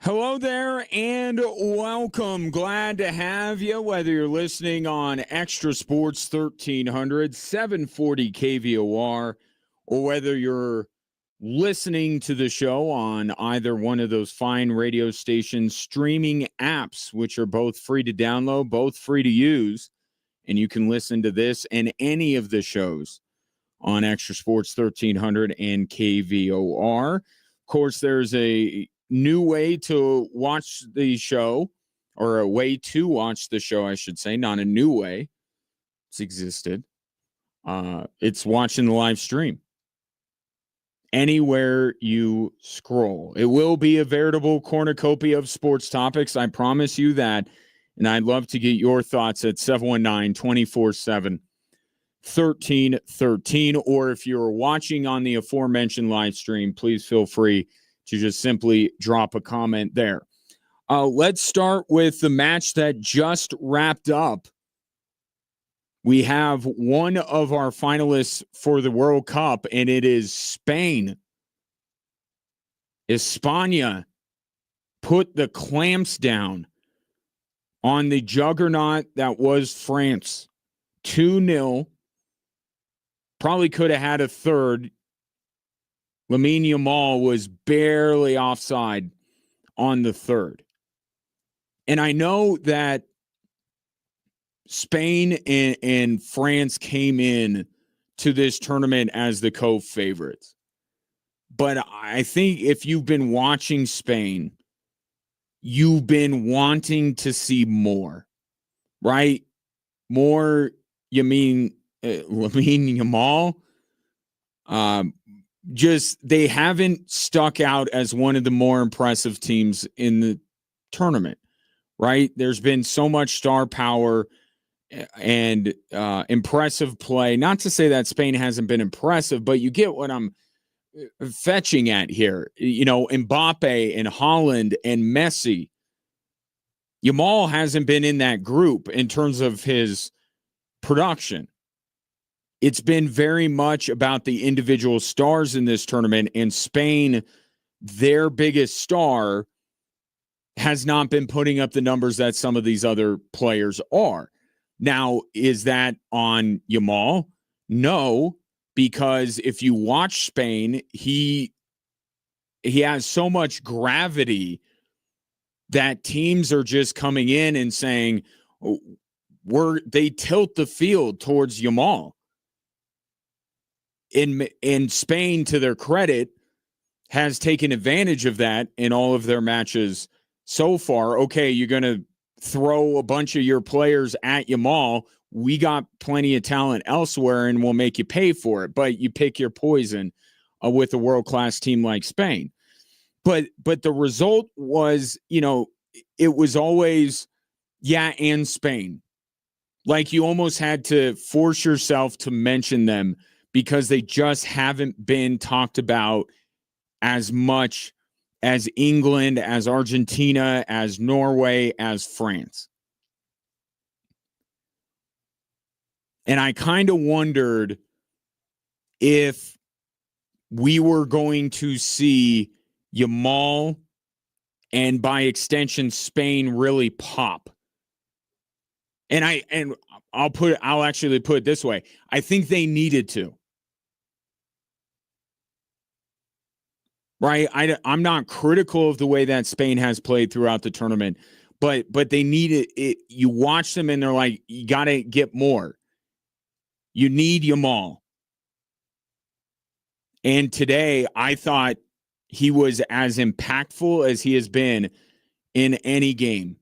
Hello there and welcome. Glad to have you, whether you're listening on Extra Sports 1300, 740 KVOR, or whether you're listening to the show on either one of those fine radio station streaming apps, which are both free to download, both free to use. And you can listen to this and any of the shows on Extra Sports 1300 and KVOR. Of course, there's a new way to watch the show, or a way to watch the show, I should say, not a new way. It's existed. It's watching the live stream. Anywhere you scroll. It will be a veritable cornucopia of sports topics. I promise you that. And I'd love to get your thoughts at 719-247-1313. Or if you're watching on the aforementioned live stream, please feel free to just simply drop a comment there. Let's start with the match that just wrapped up. We have one of our finalists for the World Cup, and it is Spain. España put the clamps down on the juggernaut that was France. 2-0. Probably could have had a third. Lamar Yamal was barely offside on the third. And I know that Spain and France came in to this tournament as the co-favorites. But I think if you've been watching Spain, you've been wanting to see more, right? More, you mean Lamar Yamal? Just they haven't stuck out as one of the more impressive teams in the tournament, right? There's been so much star power and impressive play. Not to say that Spain hasn't been impressive, but you get what I'm fetching at here. You know, Mbappe and Haaland and Messi. Yamal hasn't been in that group in terms of his production. It's been very much about the individual stars in this tournament, and Spain, their biggest star, has not been putting up the numbers that some of these other players are. Now, is that on Yamal? No, because if you watch Spain, he has so much gravity that teams are just coming in and saying, they tilt the field towards Yamal. In Spain, to their credit, has taken advantage of that in all of their matches so far. Okay, you're going to throw a bunch of your players at Yamal. We got plenty of talent elsewhere, and we'll make you pay for it. But you pick your poison with a world-class team like Spain. But the result was, it was always, and Spain. Like you almost had to force yourself to mention them because they just haven't been talked about as much as England, as Argentina, as Norway, as France. And I kind of wondered if we were going to see Yamal and by extension Spain really pop. And I'll actually put it this way. I think they needed to. Right? I'm not critical of the way that Spain has played throughout the tournament, but they needed it. You watch them and they're like, you got to get more. You need Yamal. And today, I thought he was as impactful as he has been in any game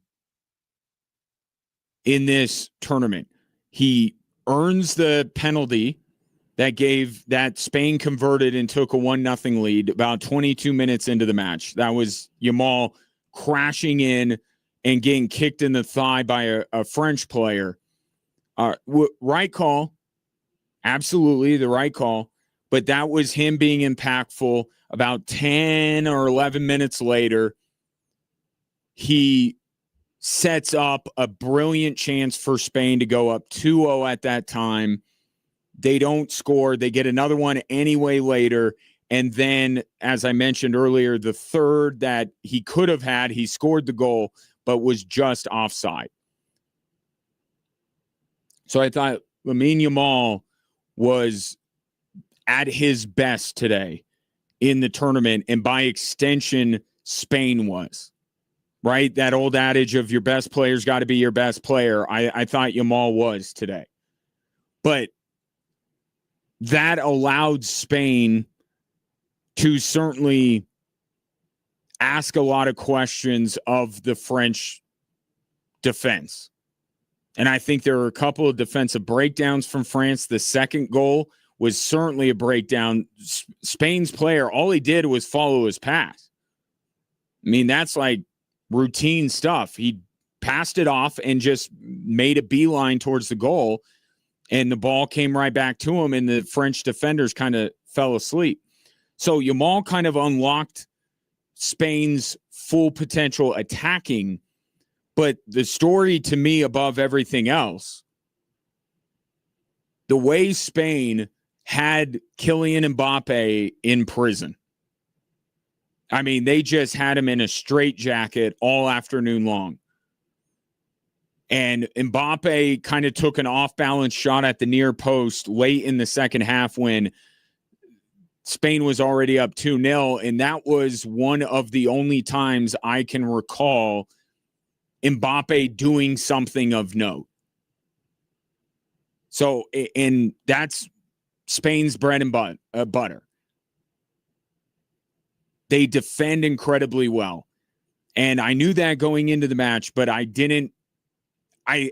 in this tournament. He earns the penalty that Spain converted and took a 1-0 lead about 22 minutes into the match. That was Yamal crashing in and getting kicked in the thigh by a French player. Right call. Absolutely the right call. But that was him being impactful. About 10 or 11 minutes later, he sets up a brilliant chance for Spain to go up 2-0 at that time. They don't score. They get another one anyway later, And then, as I mentioned earlier, the third that he could have had, he scored the goal, but was just offside. So I thought Lamine Yamal was at his best today in the tournament, and by extension, Spain was. Right? That old adage of your best player's got to be your best player. I thought Yamal was today. But that allowed Spain to certainly ask a lot of questions of the French defense. And I think there were a couple of defensive breakdowns from France. The second goal was certainly a breakdown. Spain's player, all he did was follow his pass. I mean, that's like routine stuff. He passed it off and just made a beeline towards the goal, and the ball came right back to him, and the French defenders kind of fell asleep. So Yamal kind of unlocked Spain's full potential attacking, but the story to me above everything else, the way Spain had Kylian Mbappe in prison. I mean, they just had him in a straitjacket all afternoon long. And Mbappe kind of took an off-balance shot at the near post late in the second half when Spain was already up 2-0. And that was one of the only times I can recall Mbappe doing something of note. So, and that's Spain's bread and butter. They defend incredibly well. And I knew that going into the match, but I didn't. I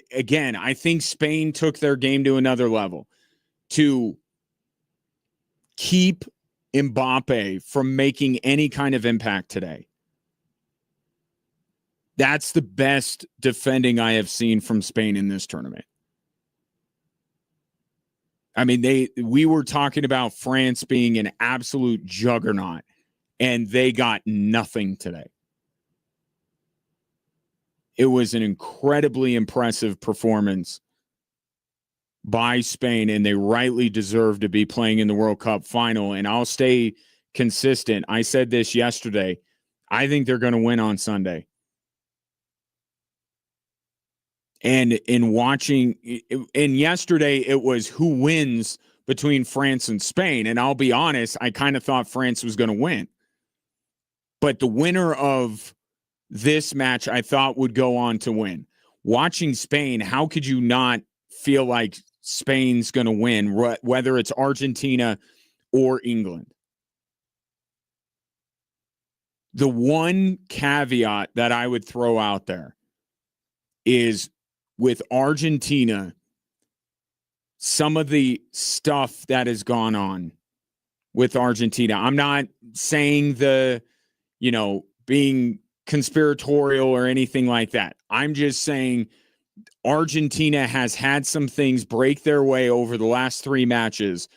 think Spain took their game to another level to keep Mbappe from making any kind of impact today. That's the best defending I have seen from Spain in this tournament. I mean, we were talking about France being an absolute juggernaut, and they got nothing today. It was an incredibly impressive performance by Spain, and they rightly deserve to be playing in the World Cup final. And I'll stay consistent. I said this yesterday. I think they're going to win on Sunday. And in watching, and yesterday it was who wins between France and Spain. And I'll be honest, I kind of thought France was going to win. But the winner of this match, I thought, would go on to win. Watching Spain, how could you not feel like Spain's going to win, whether it's Argentina or England? The one caveat that I would throw out there is with Argentina, some of the stuff that has gone on with Argentina. I'm not saying being conspiratorial or anything like that. I'm just saying Argentina has had some things break their way over the last 3 matches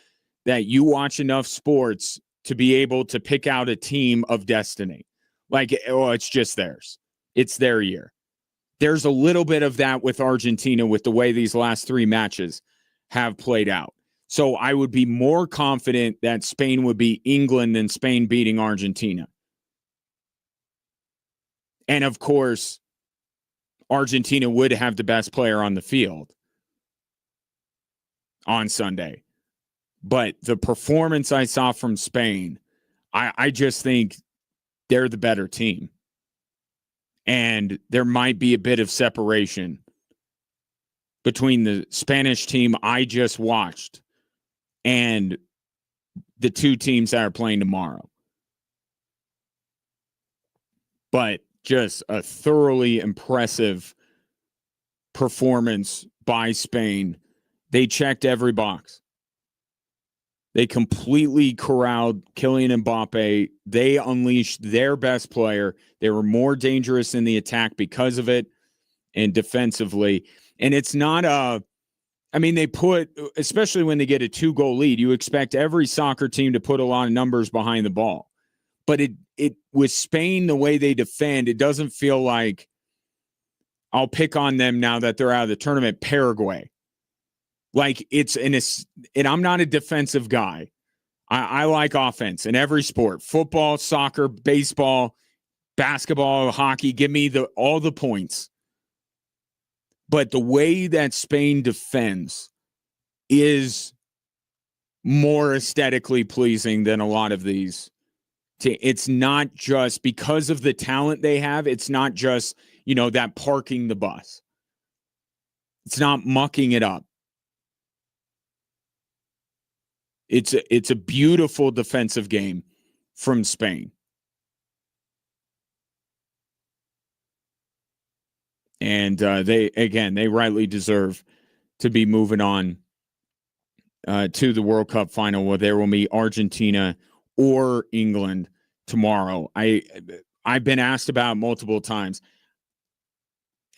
that you watch enough sports to be able to pick out a team of destiny. Like, it's just theirs. It's their year. There's a little bit of that with Argentina with the way these last 3 matches have played out. So I would be more confident that Spain would beat England than Spain beating Argentina. And of course, Argentina would have the best player on the field on Sunday. But the performance I saw from Spain, I just think they're the better team. And there might be a bit of separation between the Spanish team I just watched and the 2 teams that are playing tomorrow. But just a thoroughly impressive performance by Spain. They checked every box. They completely corralled Kylian Mbappe. They unleashed their best player. They were more dangerous in the attack because of it and defensively. And it's not they put, especially when they get a 2-goal lead, you expect every soccer team to put a lot of numbers behind the ball. But it with Spain, the way they defend, it doesn't feel like, I'll pick on them now that they're out of the tournament, Paraguay. Like, and I'm not a defensive guy. I like offense in every sport: football, soccer, baseball, basketball, hockey. Give me all the points. But the way that Spain defends is more aesthetically pleasing than a lot of these. It's not just because of the talent they have. It's not just, that parking the bus. It's not mucking it up. It's a beautiful defensive game from Spain. And they rightly deserve to be moving on to the World Cup final, where there will be Argentina or England tomorrow. I've been asked about multiple times.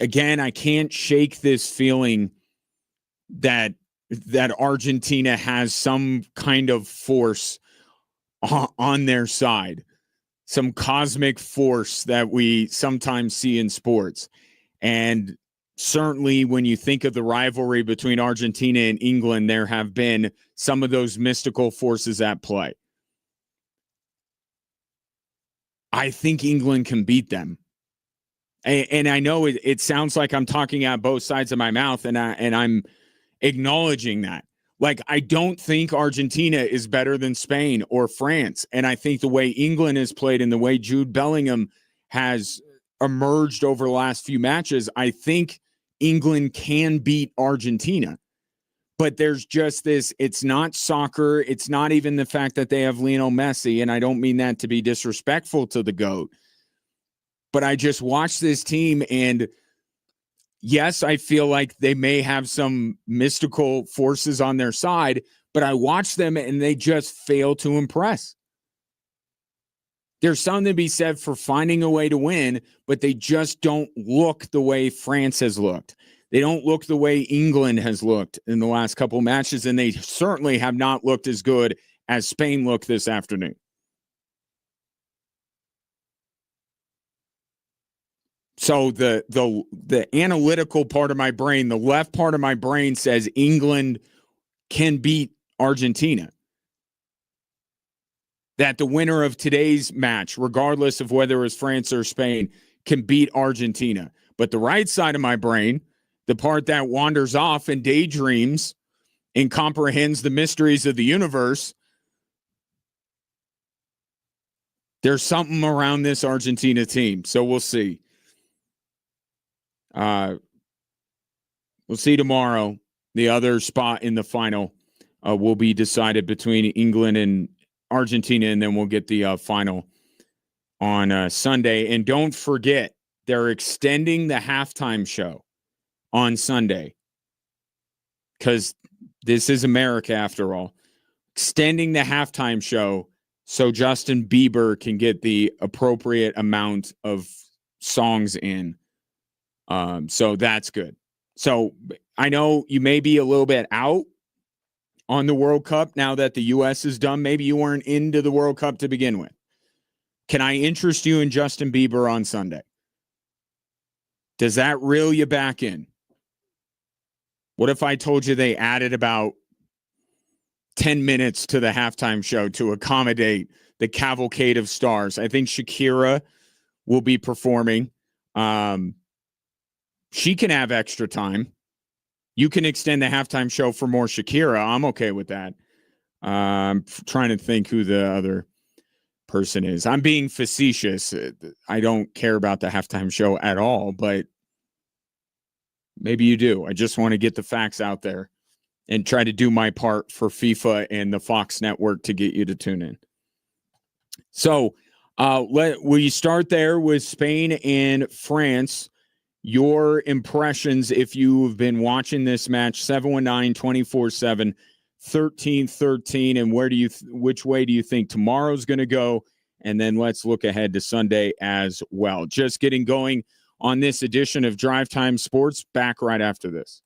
Again, I can't shake this feeling that Argentina has some kind of force on their side, some cosmic force that we sometimes see in sports. And certainly when you think of the rivalry between Argentina and England, there have been some of those mystical forces at play. I think England can beat them. And I know it sounds like I'm talking out both sides of my mouth, and I'm acknowledging that. Like, I don't think Argentina is better than Spain or France. And I think the way England has played and the way Jude Bellingham has emerged over the last few matches, I think England can beat Argentina. But there's just this, it's not soccer. It's not even the fact that they have Lionel Messi. And I don't mean that to be disrespectful to the GOAT. But I just watched this team, and yes, I feel like they may have some mystical forces on their side, but I watch them and they just fail to impress. There's something to be said for finding a way to win, but they just don't look the way France has looked. They don't look the way England has looked in the last couple matches, and they certainly have not looked as good as Spain looked this afternoon. So the analytical part of my brain, the left part of my brain says England can beat Argentina. That the winner of today's match, regardless of whether it was France or Spain, can beat Argentina. But the right side of my brain, the part that wanders off and daydreams and comprehends the mysteries of the universe, there's something around this Argentina team. So we'll see. We'll see tomorrow. The other spot in the final will be decided between England and Argentina, and then we'll get the final on Sunday. And don't forget, they're extending the halftime show on Sunday, because this is America after all. Extending the halftime show so Justin Bieber can get the appropriate amount of songs in. So that's good. So I know you may be a little bit out on the World Cup now that the U.S. is done. Maybe you weren't into the World Cup to begin with. Can I interest you in Justin Bieber on Sunday? Does that reel you back in? What if I told you they added about 10 minutes to the halftime show to accommodate the cavalcade of stars? I think Shakira will be performing. She can have extra time. You can extend the halftime show for more Shakira. I'm okay with that. I'm trying to think who the other person is. I'm being facetious. I don't care about the halftime show at all, but maybe you do. I just want to get the facts out there and try to do my part for FIFA and the Fox network to get you to tune in. So we start there with Spain and France. Your impressions, if you've been watching this match, 719-24-7, 1313, and which way do you think tomorrow's going to go? And then let's look ahead to Sunday as well. Just getting going on this edition of Drive Time Sports. Back right after this.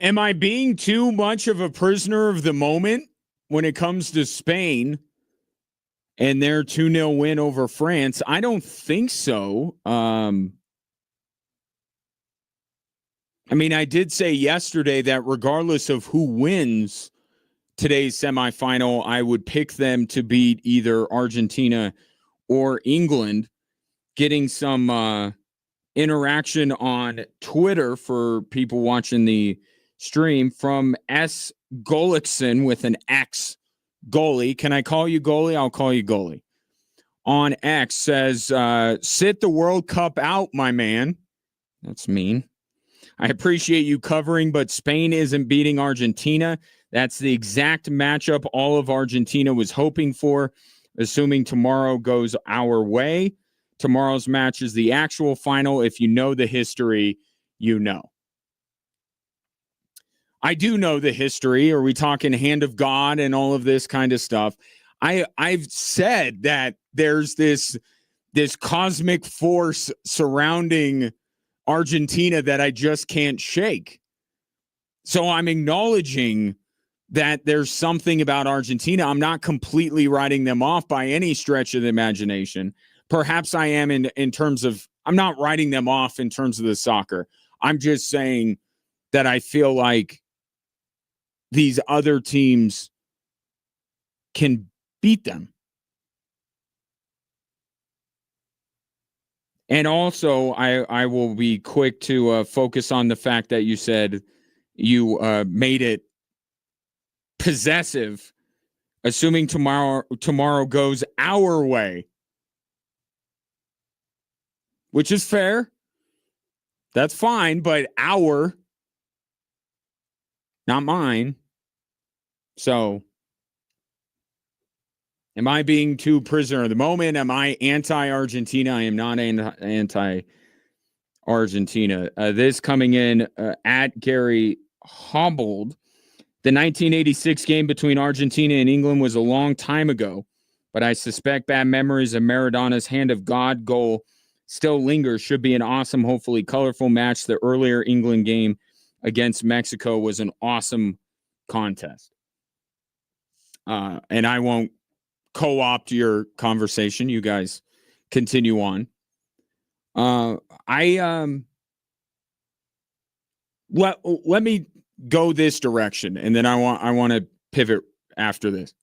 Am I being too much of a prisoner of the moment when it comes to Spain and their 2-0 win over France? I don't think so. I mean, I did say yesterday that regardless of who wins today's semifinal, I would pick them to beat either Argentina or England. Getting some interaction on Twitter for people watching the stream from S. Gullickson with an X, goalie. Can I call you goalie? I'll call you goalie. On X says, sit the World Cup out, my man. That's mean. I appreciate you covering, but Spain isn't beating Argentina. That's the exact matchup all of Argentina was hoping for, assuming tomorrow goes our way. Tomorrow's match is the actual final. If you know the history, you know. I do know the history. Are we talking hand of God and all of this kind of stuff? I've said that there's this cosmic force surrounding Argentina that I just can't shake. So I'm acknowledging that there's something about Argentina. I'm not completely writing them off by any stretch of the imagination. Perhaps I am in terms of, I'm not writing them off in terms of the soccer. I'm just saying that I feel like these other teams can beat them. And also, I will be quick to focus on the fact that you said you made it possessive, assuming tomorrow goes our way, which is fair. That's fine, but our, not mine. So, am I being too prisoner of the moment? Am I anti-Argentina? I am not anti-Argentina. This coming in at Gary Hobbled. The 1986 game between Argentina and England was a long time ago, but I suspect bad memories of Maradona's hand of God goal still linger. Should be an awesome, hopefully colorful match. The earlier England game against Mexico was an awesome contest. And I won't co-opt your conversation. You guys continue on. Let me go this direction, and then I want to pivot after this.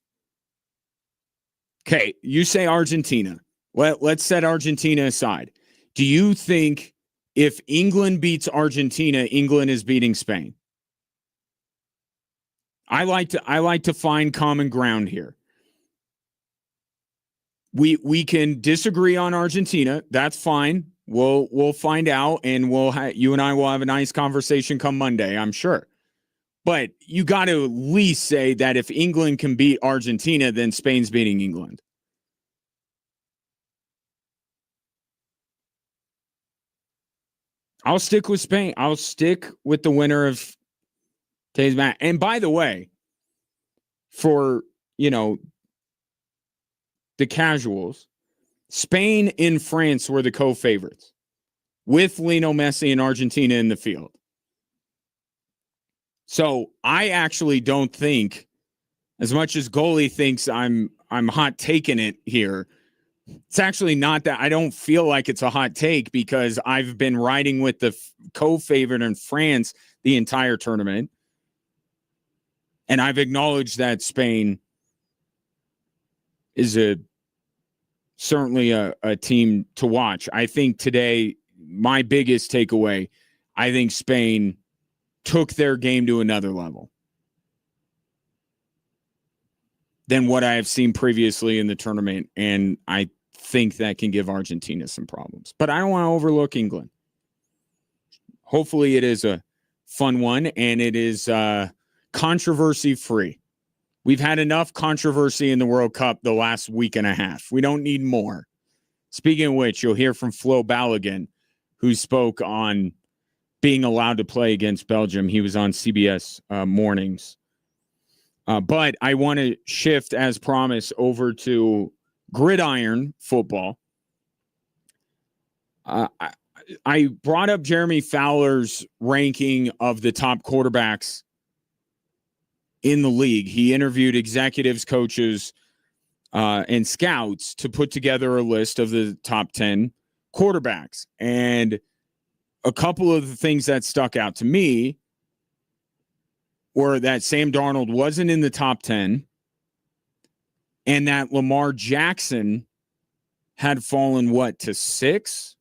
Okay, you say Argentina. Let's set Argentina aside. Do you think if England beats Argentina, England is beating Spain? I like to find common ground here. We can disagree on Argentina. That's fine. We'll find out, and you and I will have a nice conversation come Monday, I'm sure. But you got to at least say that if England can beat Argentina, then Spain's beating England. I'll stick with Spain. I'll stick with the winner of today's match. And by the way, for, the casuals, Spain and France were the co-favorites with Lionel Messi and Argentina in the field. So I actually don't think, as much as goalie thinks I'm hot taking it here, it's actually not that. I don't feel like it's a hot take because I've been riding with the co-favorite in France the entire tournament. And I've acknowledged that Spain is certainly a team to watch. I think today, my biggest takeaway, I think Spain took their game to another level than what I have seen previously in the tournament. And I think that can give Argentina some problems. But I don't want to overlook England. Hopefully it is a fun one, and it is controversy-free. We've had enough controversy in the World Cup the last week and a half. We don't need more. Speaking of which, you'll hear from Flo Balogun, who spoke on being allowed to play against Belgium. He was on CBS Mornings. But I want to shift, as promised, over to gridiron football. I brought up Jeremy Fowler's ranking of the top quarterbacks in the league. He interviewed executives, coaches, and scouts to put together a list of the top 10 quarterbacks. And a couple of the things that stuck out to me were that Sam Darnold wasn't in the top 10 and that Lamar Jackson had fallen, to 6?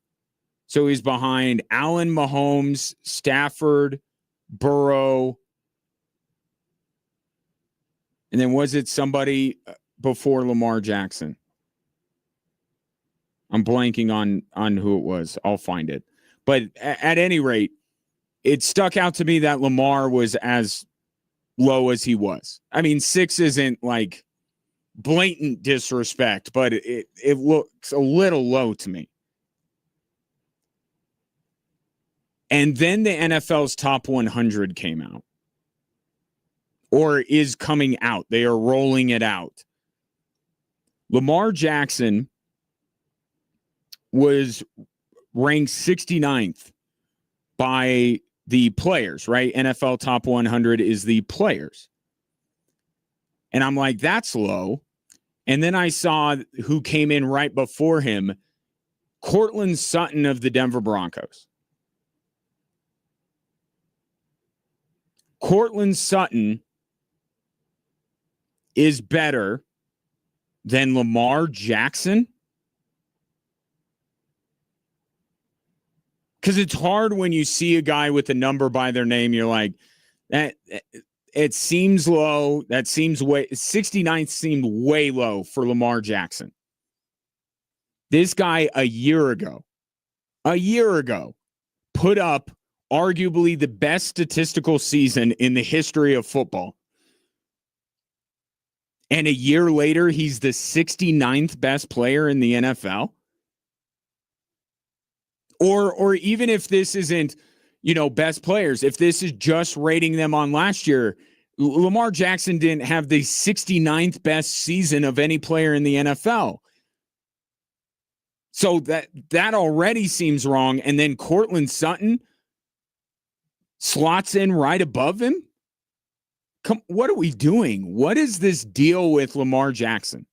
So he's behind Allen, Mahomes, Stafford, Burrow. And then was it somebody before Lamar Jackson? I'm blanking on who it was. I'll find it. But at any rate, it stuck out to me that Lamar was as low as he was. I mean, 6 isn't like blatant disrespect, but it looks a little low to me. And then the NFL's top 100 came out, or is coming out. They are rolling it out. Lamar Jackson was ranked 69th by the players, right? NFL top 100 is the players. And I'm like, that's low. And then I saw who came in right before him, Courtland Sutton of the Denver Broncos. Courtland Sutton is better than Lamar Jackson? Because it's hard when you see a guy with a number by their name, you're like, that it seems low. That seems 69th seemed way low for Lamar Jackson. This guy a year ago, put up arguably the best statistical season in the history of football. And a year later, he's the 69th best player in the NFL. Or even if this isn't, best players, if this is just rating them on last year, Lamar Jackson didn't have the 69th best season of any player in the NFL. So that already seems wrong. And then Courtland Sutton slots in right above him. What are we doing? What is this deal with Lamar Jackson?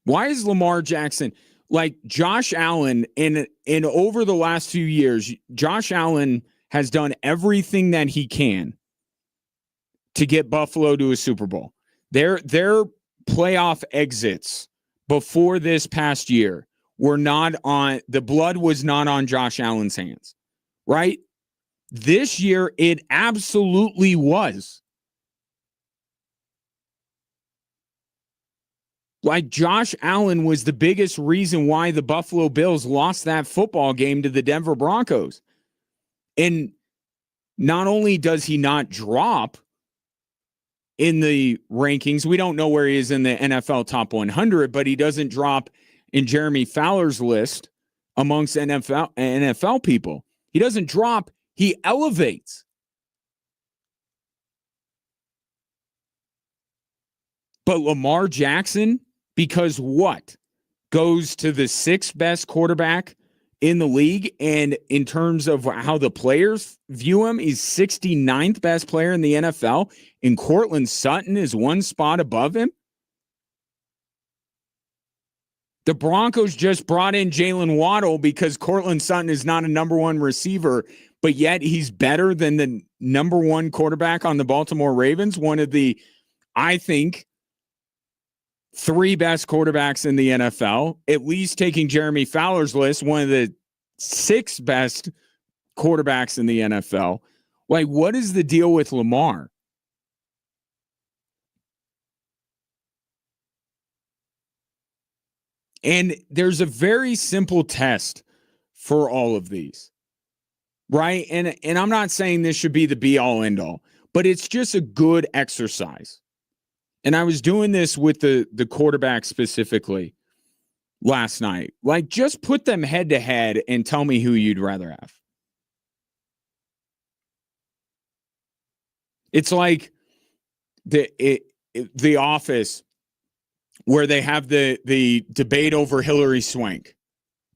Why is Lamar Jackson like Josh Allen in over the last few years? Josh Allen has done everything that he can to get Buffalo to a Super Bowl. Their playoff exits before this past year were not on, the blood was not on Josh Allen's hands, right? This year, it absolutely was. Like Josh Allen was the biggest reason why the Buffalo Bills lost that football game to the Denver Broncos. And not only does he not drop in the rankings, we don't know where he is in the NFL top 100, but he doesn't drop in Jeremy Fowler's list amongst NFL people. He doesn't drop, he elevates. But Lamar Jackson, because what? Goes to the 6th best quarterback in the league, and in terms of how the players view him, he's 69th best player in the NFL, and Courtland Sutton is one spot above him. The Broncos just brought in Jalen Waddle because Courtland Sutton is not a number 1 receiver, but yet he's better than the number 1 quarterback on the Baltimore Ravens, one of the, I think, 3 best quarterbacks in the NFL, at least taking Jeremy Fowler's list, one of the 6 best quarterbacks in the NFL. Like, what is the deal with Lamar? And there's a very simple test for all of these, right? And I'm not saying this should be the be-all, end-all, but it's just a good exercise. And I was doing this with the quarterback specifically last night. Like, just put them head to head and tell me who you'd rather have. It's like the Office where they have the debate over Hillary Swank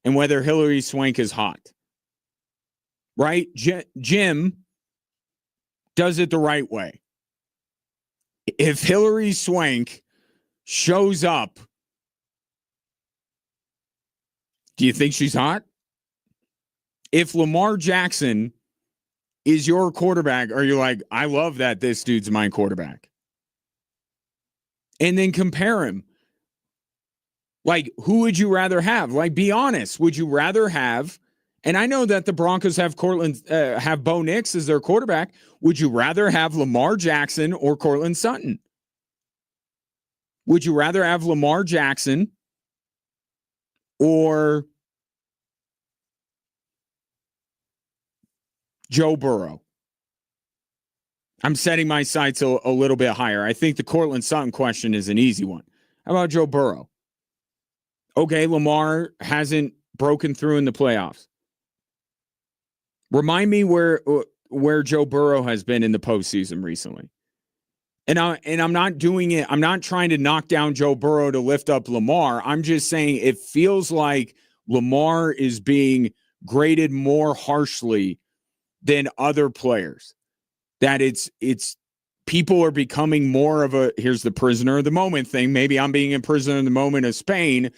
and whether Hillary Swank is hot. Right? Jim does it the right way. If Hillary Swank shows up, do you think she's hot? If Lamar Jackson is your quarterback, are you like, I love that this dude's my quarterback? And then compare him. Like, who would you rather have? Like, be honest. Would you rather have, and I know that the Broncos have Courtland, have Bo Nix as their quarterback. Would you rather have Lamar Jackson or Courtland Sutton? Would you rather have Lamar Jackson or Joe Burrow? I'm setting my sights a little bit higher. I think the Courtland Sutton question is an easy one. How about Joe Burrow? Okay, Lamar hasn't broken through in the playoffs. Remind me where Joe Burrow has been in the postseason recently. And I'm not doing it. I'm not trying to knock down Joe Burrow to lift up Lamar. I'm just saying it feels like Lamar is being graded more harshly than other players. That it's people are becoming more of a, here's the prisoner of the moment thing. Maybe I'm being a prisoner of the moment of Spain.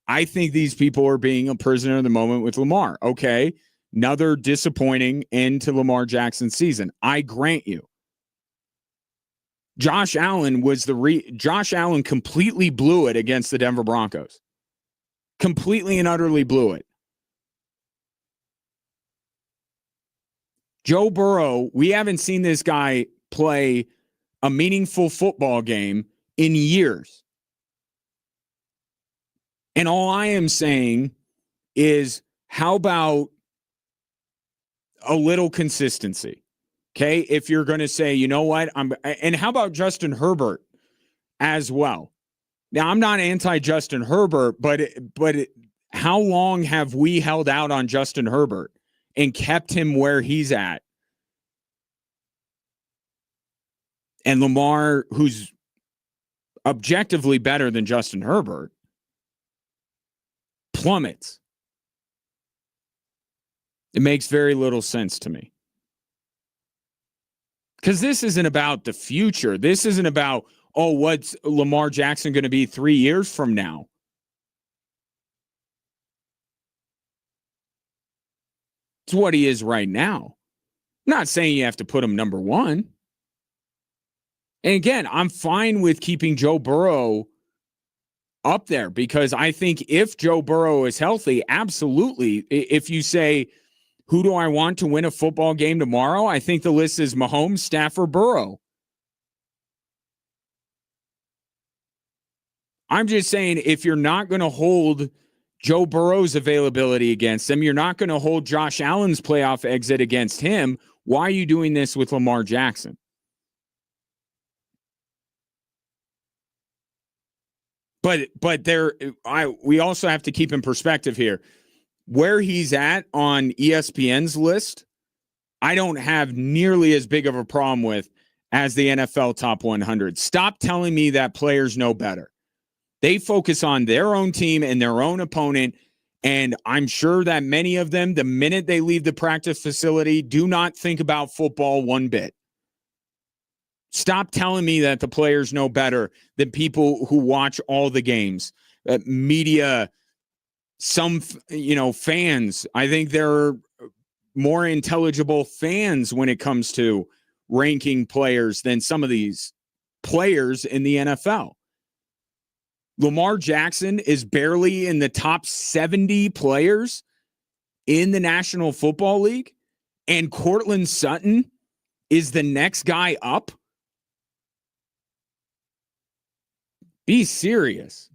I think these people are being a prisoner of the moment with Lamar. Okay, another disappointing end to Lamar Jackson's season. I grant you. Josh Allen Josh Allen completely blew it against the Denver Broncos. Completely and utterly blew it. Joe Burrow, we haven't seen this guy play a meaningful football game in years. And all I am saying is, how about a little consistency? Okay, if you're going to say, you know what, and how about Justin Herbert as well? Now, I'm not anti-Justin Herbert, but how long have we held out on Justin Herbert and kept him where he's at? And Lamar, who's objectively better than Justin Herbert, plummets. It makes very little sense to me. Because this isn't about the future. This isn't about, oh, what's Lamar Jackson going to be 3 years from now? It's what he is right now. I'm not saying you have to put him number one. And again, I'm fine with keeping Joe Burrow up there because I think if Joe Burrow is healthy, absolutely. If you say, who do I want to win a football game tomorrow? I think the list is Mahomes, Stafford, Burrow. I'm just saying, if you're not going to hold Joe Burrow's availability against him, you're not going to hold Josh Allen's playoff exit against him, why are you doing this with Lamar Jackson? But we also have to keep in perspective here. Where he's at on ESPN's list, I don't have nearly as big of a problem with as the NFL Top 100. Stop telling me that players know better. They focus on their own team and their own opponent, and I'm sure that many of them, the minute they leave the practice facility, do not think about football one bit. Stop telling me that the players know better than people who watch all the games. Media, some, fans. I think there are more intelligible fans when it comes to ranking players than some of these players in the NFL. Lamar Jackson is barely in the top 70 players in the National Football League, and Courtland Sutton is the next guy up. Be serious.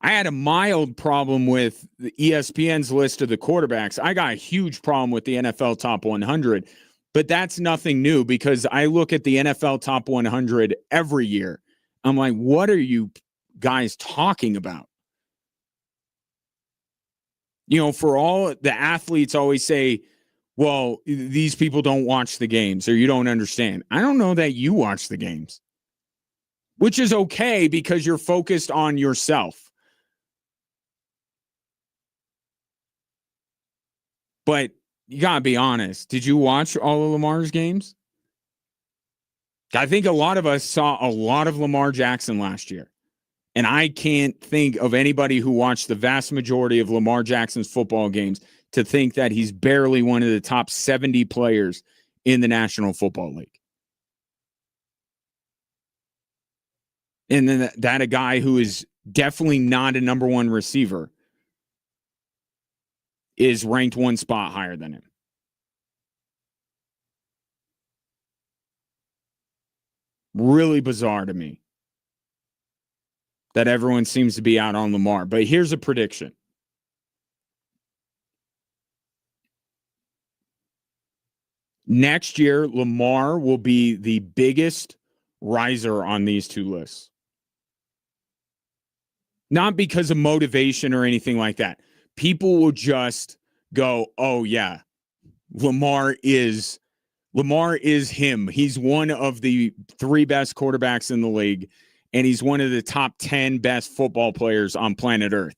I had a mild problem with the ESPN's list of the quarterbacks. I got a huge problem with the NFL Top 100, but that's nothing new because I look at the NFL Top 100 every year. I'm like, what are you guys talking about? For all the athletes always say, well, these people don't watch the games or you don't understand. I don't know that you watch the games. which is okay because you're focused on yourself. But you got to be honest. Did you watch all of Lamar's games? I think a lot of us saw a lot of Lamar Jackson last year. And I can't think of anybody who watched the vast majority of Lamar Jackson's football games to think that he's barely one of the top 70 players in the National Football League. And then that a guy who is definitely not a number one receiver is ranked one spot higher than him. Really bizarre to me that everyone seems to be out on Lamar. But here's a prediction. Next year, Lamar will be the biggest riser on these two lists. Not because of motivation or anything like that. People will just go, oh, yeah, Lamar is him. He's one of the three best quarterbacks in the league, and he's one of the top 10 best football players on planet Earth.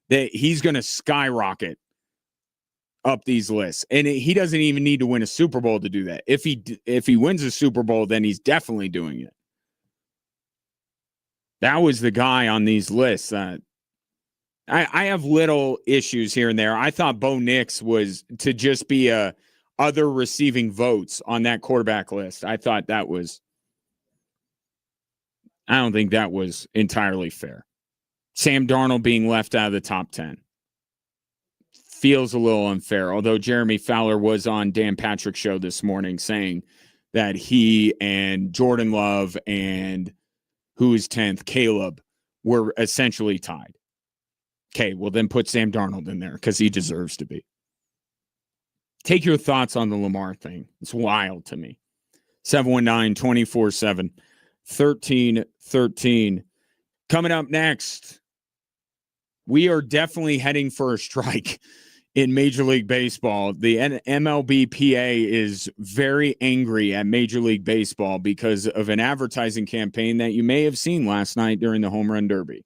That he's going to skyrocket up these lists, and he doesn't even need to win a Super Bowl to do that. If he wins a Super Bowl, then he's definitely doing it. That was the guy on these lists. I have little issues here and there. I thought Bo Nix was to just be a other receiving votes on that quarterback list. I thought that was. I don't think that was entirely fair. Sam Darnold being left out of the top 10 feels a little unfair, although Jeremy Fowler was on Dan Patrick's show this morning saying that he and Jordan Love and who is 10th, Caleb, were essentially tied. Okay, well then put Sam Darnold in there because he deserves to be. Take your thoughts on the Lamar thing. It's wild to me. 719-24-7, 1313. Coming up next, we are definitely heading for a strike in Major League Baseball. The MLBPA is very angry at Major League Baseball because of an advertising campaign that you may have seen last night during the Home Run Derby.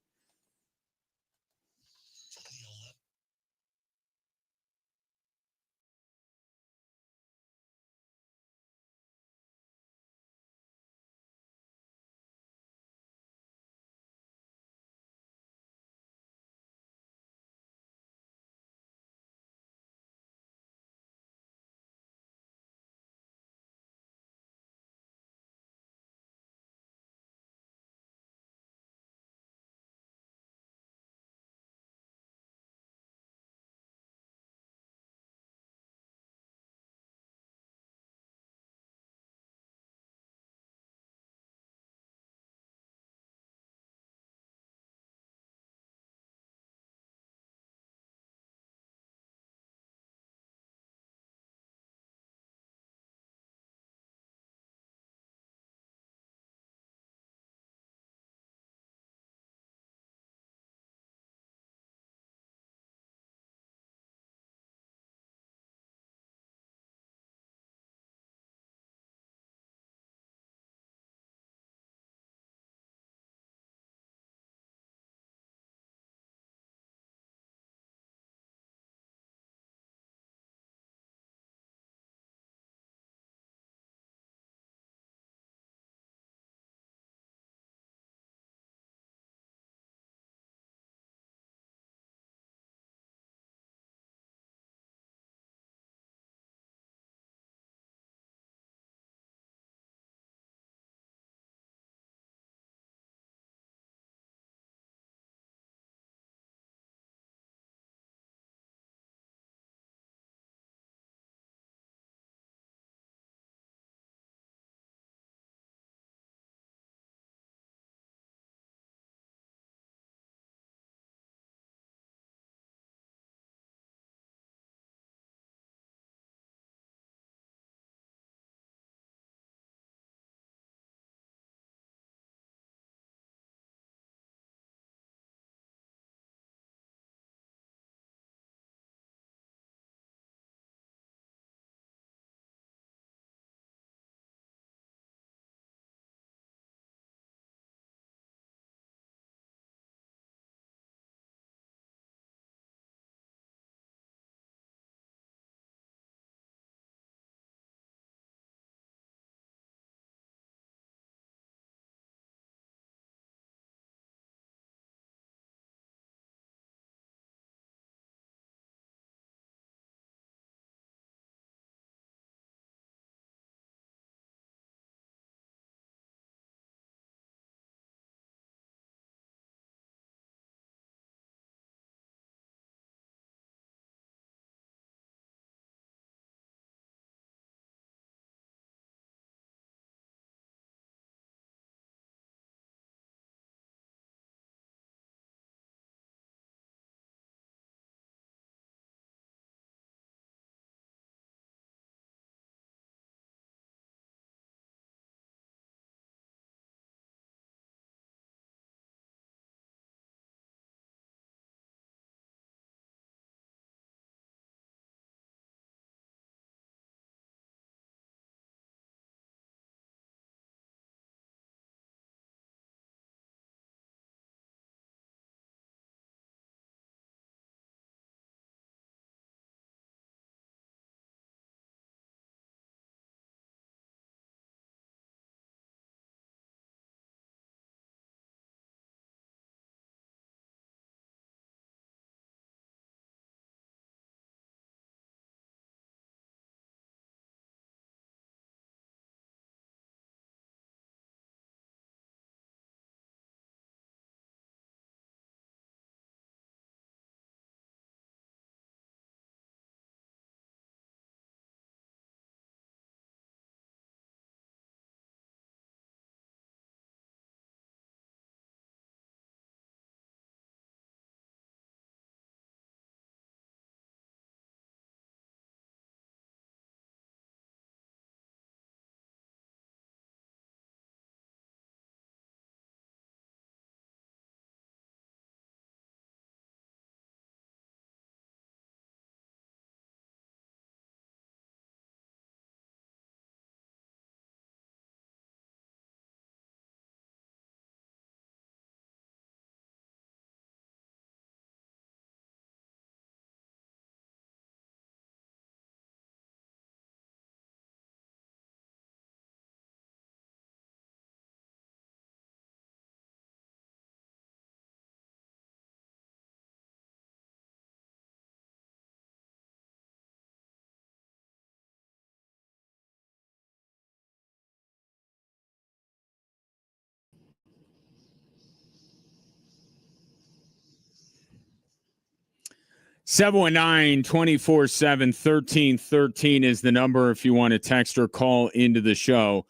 719-247-1313 is the number if you want to text or call into the show.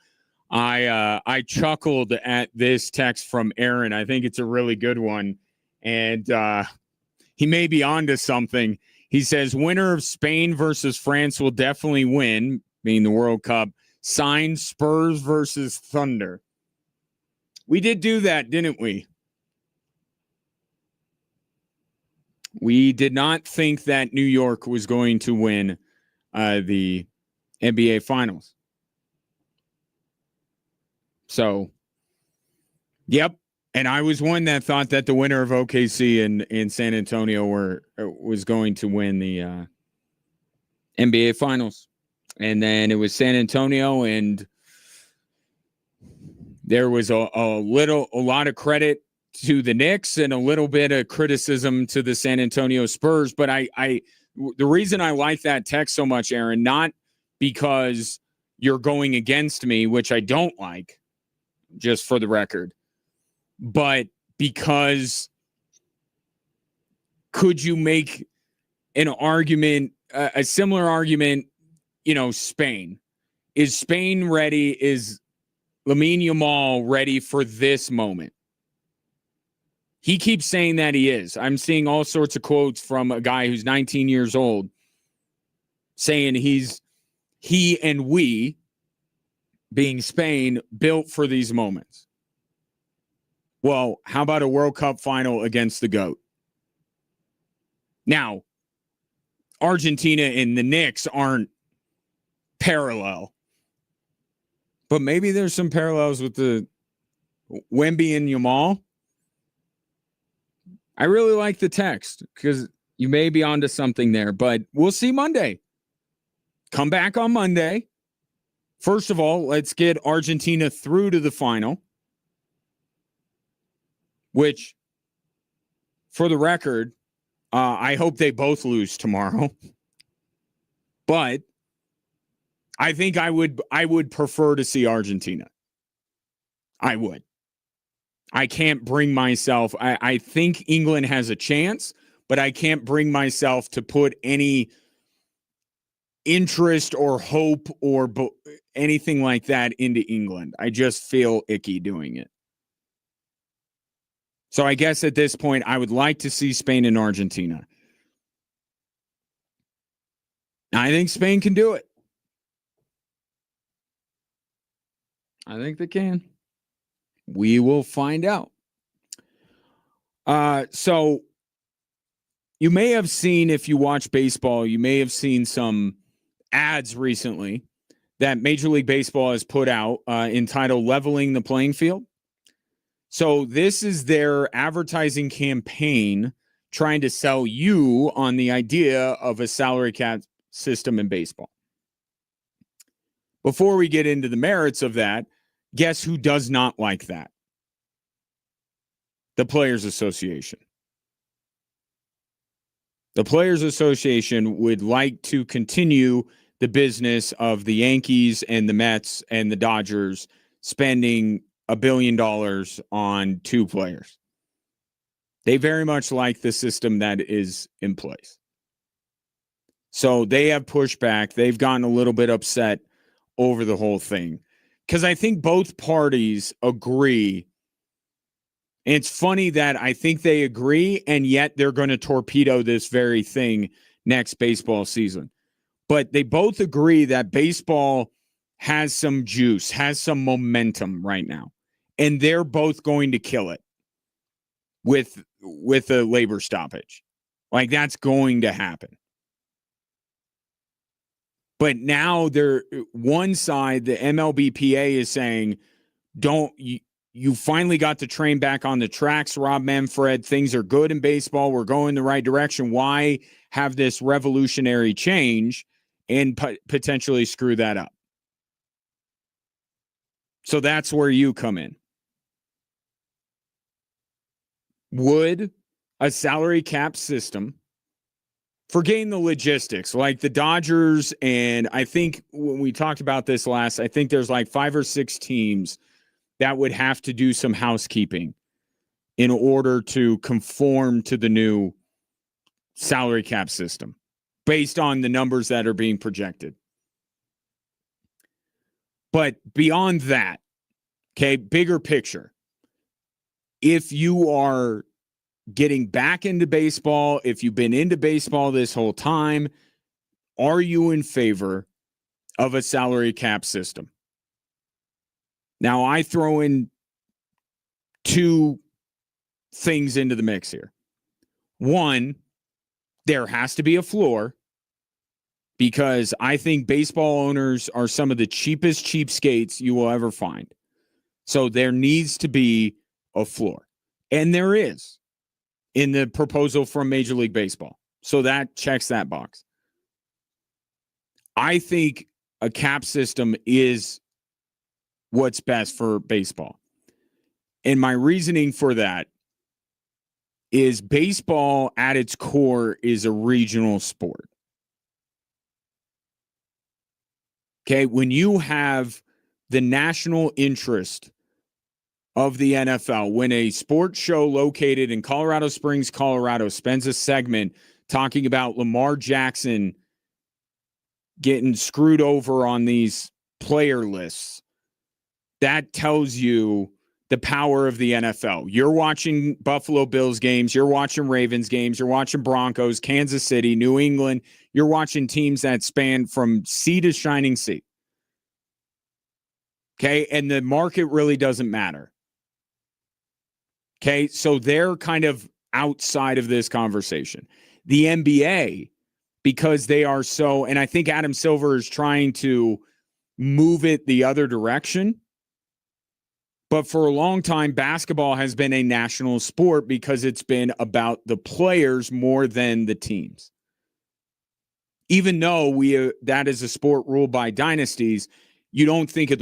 I chuckled at this text from Aaron. I think it's a really good one. And he may be onto something. He says, winner of Spain versus France will definitely win, being the World Cup. Signed Spurs versus Thunder. We did do that, didn't we? We did not think that New York was going to win the NBA Finals. So, yep. And I was one that thought that the winner of OKC and San Antonio was going to win the NBA Finals. And then it was San Antonio, and there was a lot of credit to the Knicks and a little bit of criticism to the San Antonio Spurs. But the reason I like that text so much, Aaron, not because you're going against me, which I don't like, just for the record, but because could you make an argument, a similar argument, Spain? Is Spain ready? Is Lamine Yamal ready for this moment? He keeps saying that he is. I'm seeing all sorts of quotes from a guy who's 19 years old saying he and we, being Spain, built for these moments. Well, how about a World Cup final against the GOAT? Now, Argentina and the Knicks aren't parallel, but maybe there's some parallels with the Wemby and Yamal. I really like the text because you may be onto something there, but we'll see Monday. Come back on Monday. First of all, let's get Argentina through to the final, which, for the record, I hope they both lose tomorrow. But I think I would prefer to see Argentina. I would. I can't bring myself. I think England has a chance, but I can't bring myself to put any interest or hope or anything like that into England. I just feel icky doing it. So I guess at this point, I would like to see Spain and Argentina. I think Spain can do it. I think they can. We will find out. So you may have seen, if you watch baseball, you may have seen some ads recently that Major League Baseball has put out entitled Leveling the Playing Field. So this is their advertising campaign trying to sell you on the idea of a salary cap system in baseball. Before we get into the merits of that, guess who does not like that? The Players Association. The Players Association would like to continue the business of the Yankees and the Mets and the Dodgers spending $1 billion on two players. They very much like the system that is in place. So they have pushed back. They've gotten a little bit upset over the whole thing because I think both parties agree. And it's funny that I think they agree, and yet they're going to torpedo this very thing next baseball season. But they both agree that baseball has some juice, has some momentum right now. And they're both going to kill it with a labor stoppage. Like, that's going to happen. But now one side, the MLBPA, is saying, you finally got the train back on the tracks, Rob Manfred. Things are good in baseball. We're going the right direction. Why have this revolutionary change and potentially screw that up? So that's where you come in. Would a salary cap system, forgetting the logistics, like the Dodgers, and I think when we talked about this last, I think there's like 5 or 6 teams that would have to do some housekeeping in order to conform to the new salary cap system based on the numbers that are being projected. But beyond that, okay, bigger picture. If you are getting back into baseball, if you've been into baseball this whole time, are you in favor of a salary cap system? Now, I throw in two things into the mix here. One, there has to be a floor, because I think baseball owners are some of the cheapest cheapskates you will ever find. So there needs to be a floor. And there is in the proposal from Major League Baseball. So that checks that box. I think a cap system is what's best for baseball. And my reasoning for that is baseball at its core is a regional sport. Okay, when you have the national interest of the NFL, when a sports show located in Colorado Springs, Colorado, spends a segment talking about Lamar Jackson getting screwed over on these player lists, that tells you the power of the NFL. You're watching Buffalo Bills games, you're watching Ravens games, you're watching Broncos, Kansas City, New England. You're watching teams that span from sea to shining sea. Okay, and the market really doesn't matter. Okay, so they're kind of outside of this conversation. The NBA, because they are so, and I think Adam Silver is trying to move it the other direction. But for a long time, basketball has been a national sport because it's been about the players more than the teams. Even though that is a sport ruled by dynasties, you don't think of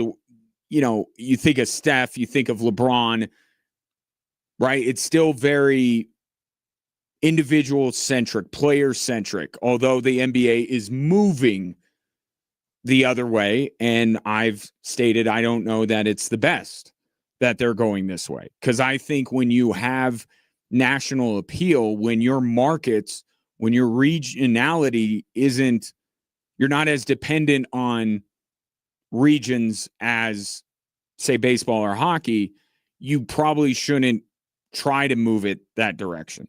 you think of Steph, you think of LeBron, right? It's still very individual-centric, player-centric, although the NBA is moving the other way, and I've stated I don't know that it's the best that they're going this way. Because I think when you have national appeal, when your markets, when your regionality you're not as dependent on regions as, say, baseball or hockey, you probably shouldn't try to move it that direction.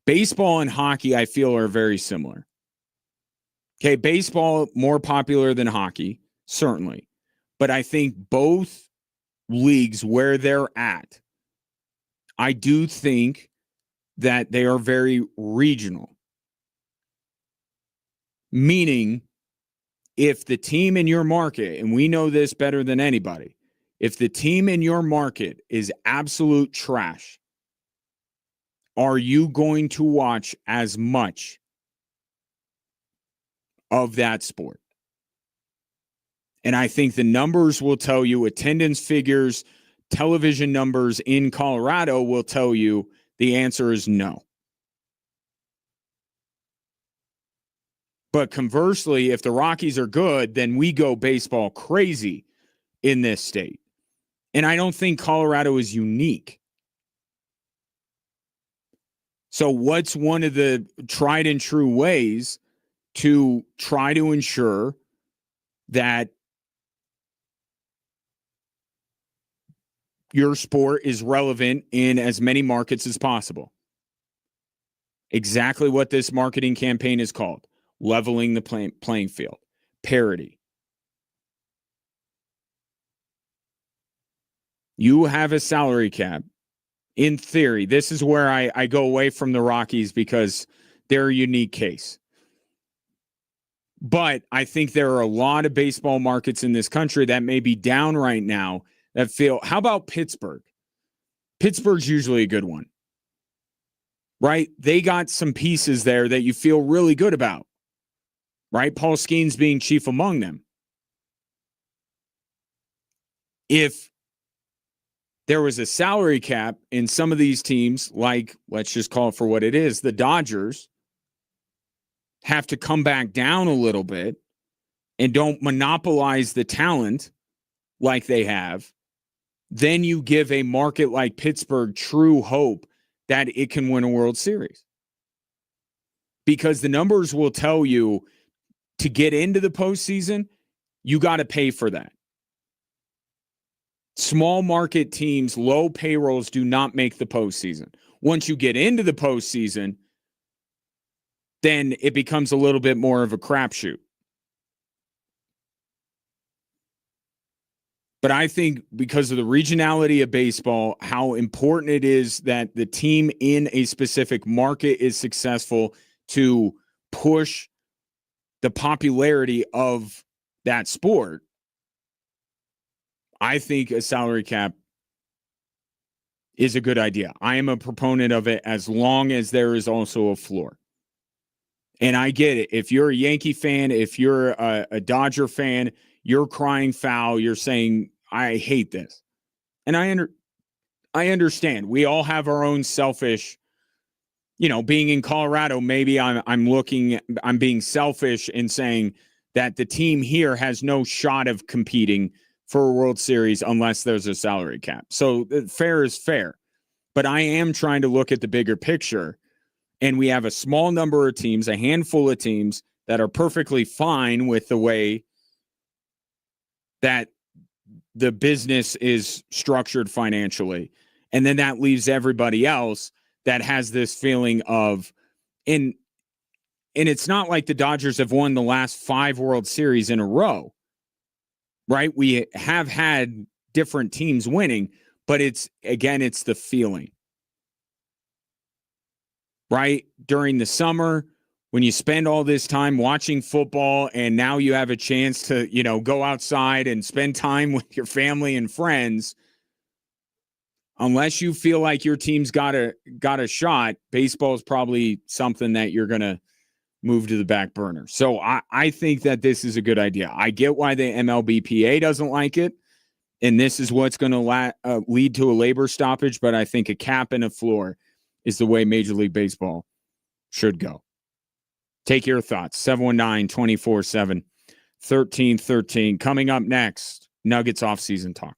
Baseball and hockey, I feel, are very similar. Okay, baseball more popular than hockey, certainly. But I think both leagues where they're at, I do think that they are very regional. Meaning, if the team in your market, and we know this better than anybody, if the team in your market is absolute trash, are you going to watch as much of that sport? And I think the numbers will tell you, attendance figures, television numbers in Colorado will tell you the answer is no. But conversely, if the Rockies are good, then we go baseball crazy in this state. And I don't think Colorado is unique. So what's one of the tried and true ways to try to ensure that your sport is relevant in as many markets as possible? Exactly what this marketing campaign is called. Leveling the playing field. Parity. You have a salary cap. In theory, this is where I go away from the Rockies because they're a unique case. But I think there are a lot of baseball markets in this country that may be down right now that feel, how about Pittsburgh? Pittsburgh's usually a good one, right? They got some pieces there that you feel really good about, right? Paul Skeens being chief among them. If there was a salary cap in some of these teams, like, let's just call it for what it is, the Dodgers have to come back down a little bit and don't monopolize the talent like they have, then you give a market like Pittsburgh true hope that it can win a World Series. because the numbers will tell you to get into the postseason, you got to pay for that. Small market teams, low payrolls do not make the postseason. Once you get into the postseason, then it becomes a little bit more of a crapshoot. But I think because of the regionality of baseball, how important it is that the team in a specific market is successful to push the popularity of that sport, I think a salary cap is a good idea. I am a proponent of it as long as there is also a floor. And I get it. If you're a Yankee fan, if you're a Dodger fan, you're crying foul. You're saying, I hate this. And I understand. We all have our own selfish, being in Colorado, maybe I'm being selfish in saying that the team here has no shot of competing for a World Series unless there's a salary cap. So fair is fair. But I am trying to look at the bigger picture. And we have a small number of teams, a handful of teams that are perfectly fine with the way that the business is structured financially. And then that leaves everybody else that has this feeling of, and it's not like the Dodgers have won the last 5 World Series in a row, right? We have had different teams winning, but it's the feeling, right? During the summer, when you spend all this time watching football and now you have a chance to, go outside and spend time with your family and friends, unless you feel like your team's got a shot, baseball is probably something that you're going to move to the back burner. So I think that this is a good idea. I get why the MLBPA doesn't like it, and this is what's going to lead to a labor stoppage, but I think a cap and a floor is the way Major League Baseball should go. Take your thoughts. 719-247-1313. Coming up next, Nuggets offseason talk.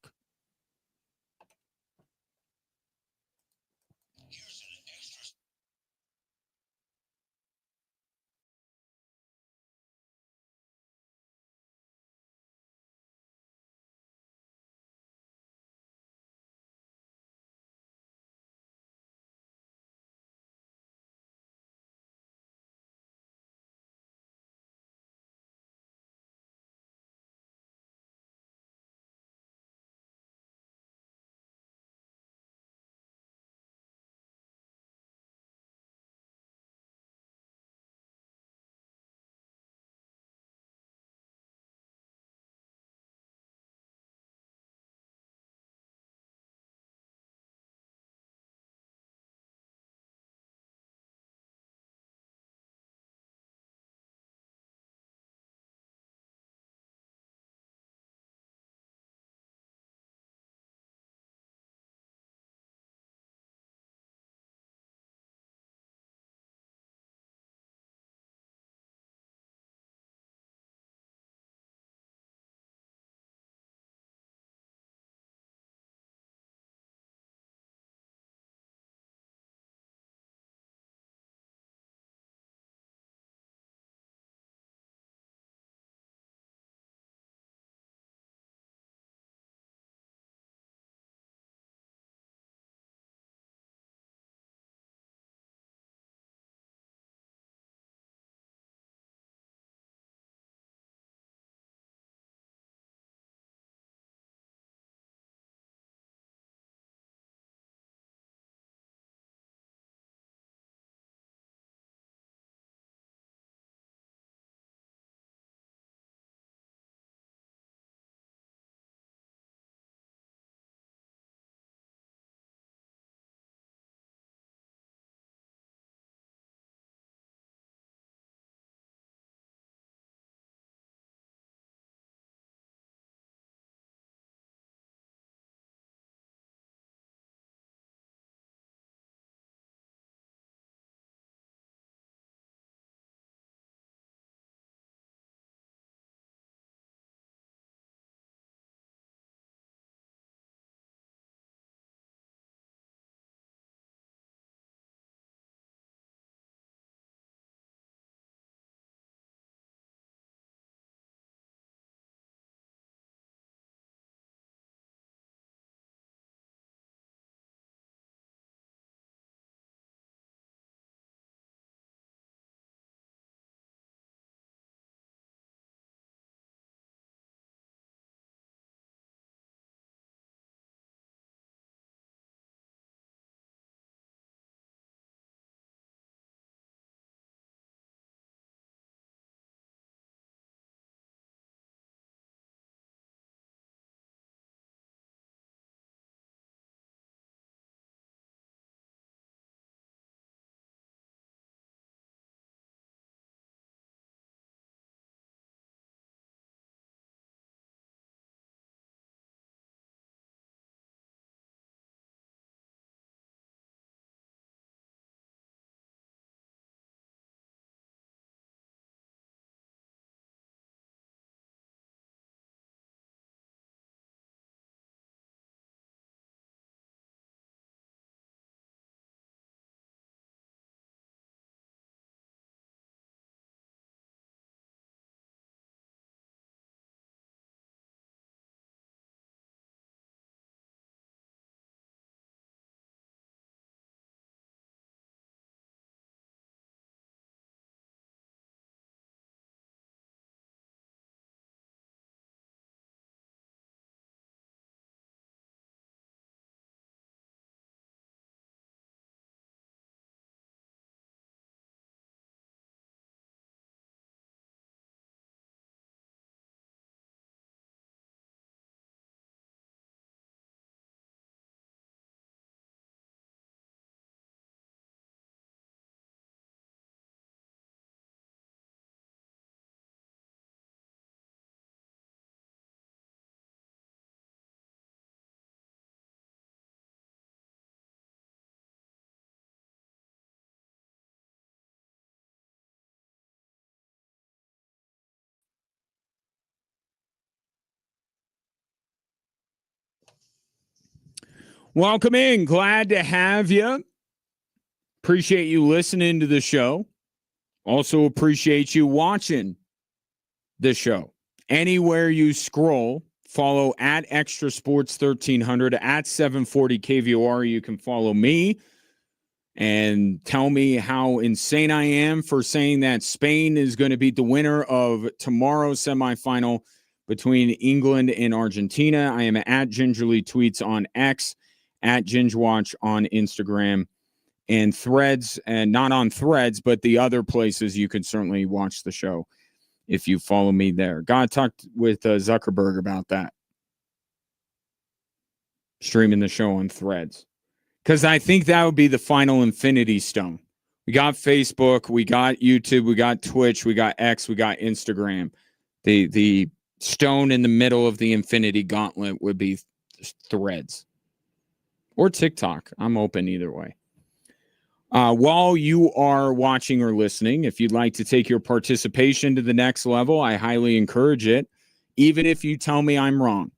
Welcome in. Glad to have you. Appreciate you listening to the show. Also appreciate you watching the show. Anywhere you scroll, follow at Extra Sports 1300 at 740 KVOR. You can follow me and tell me how insane I am for saying that Spain is going to beat the winner of tomorrow's semifinal between England and Argentina. I am at Gingerly Tweets on X, at Gingerwatch on Instagram and Threads, and not on Threads, but the other places you can certainly watch the show if you follow me there. Got to talk with Zuckerberg about that. Streaming the show on Threads. Because I think that would be the final infinity stone. We got Facebook, we got YouTube, we got Twitch, we got X, we got Instagram. The stone in the middle of the infinity gauntlet would be Threads. Or TikTok. I'm open either way. While you are watching or listening, if you'd like to take your participation to the next level, I highly encourage it. Even if you tell me I'm wrong.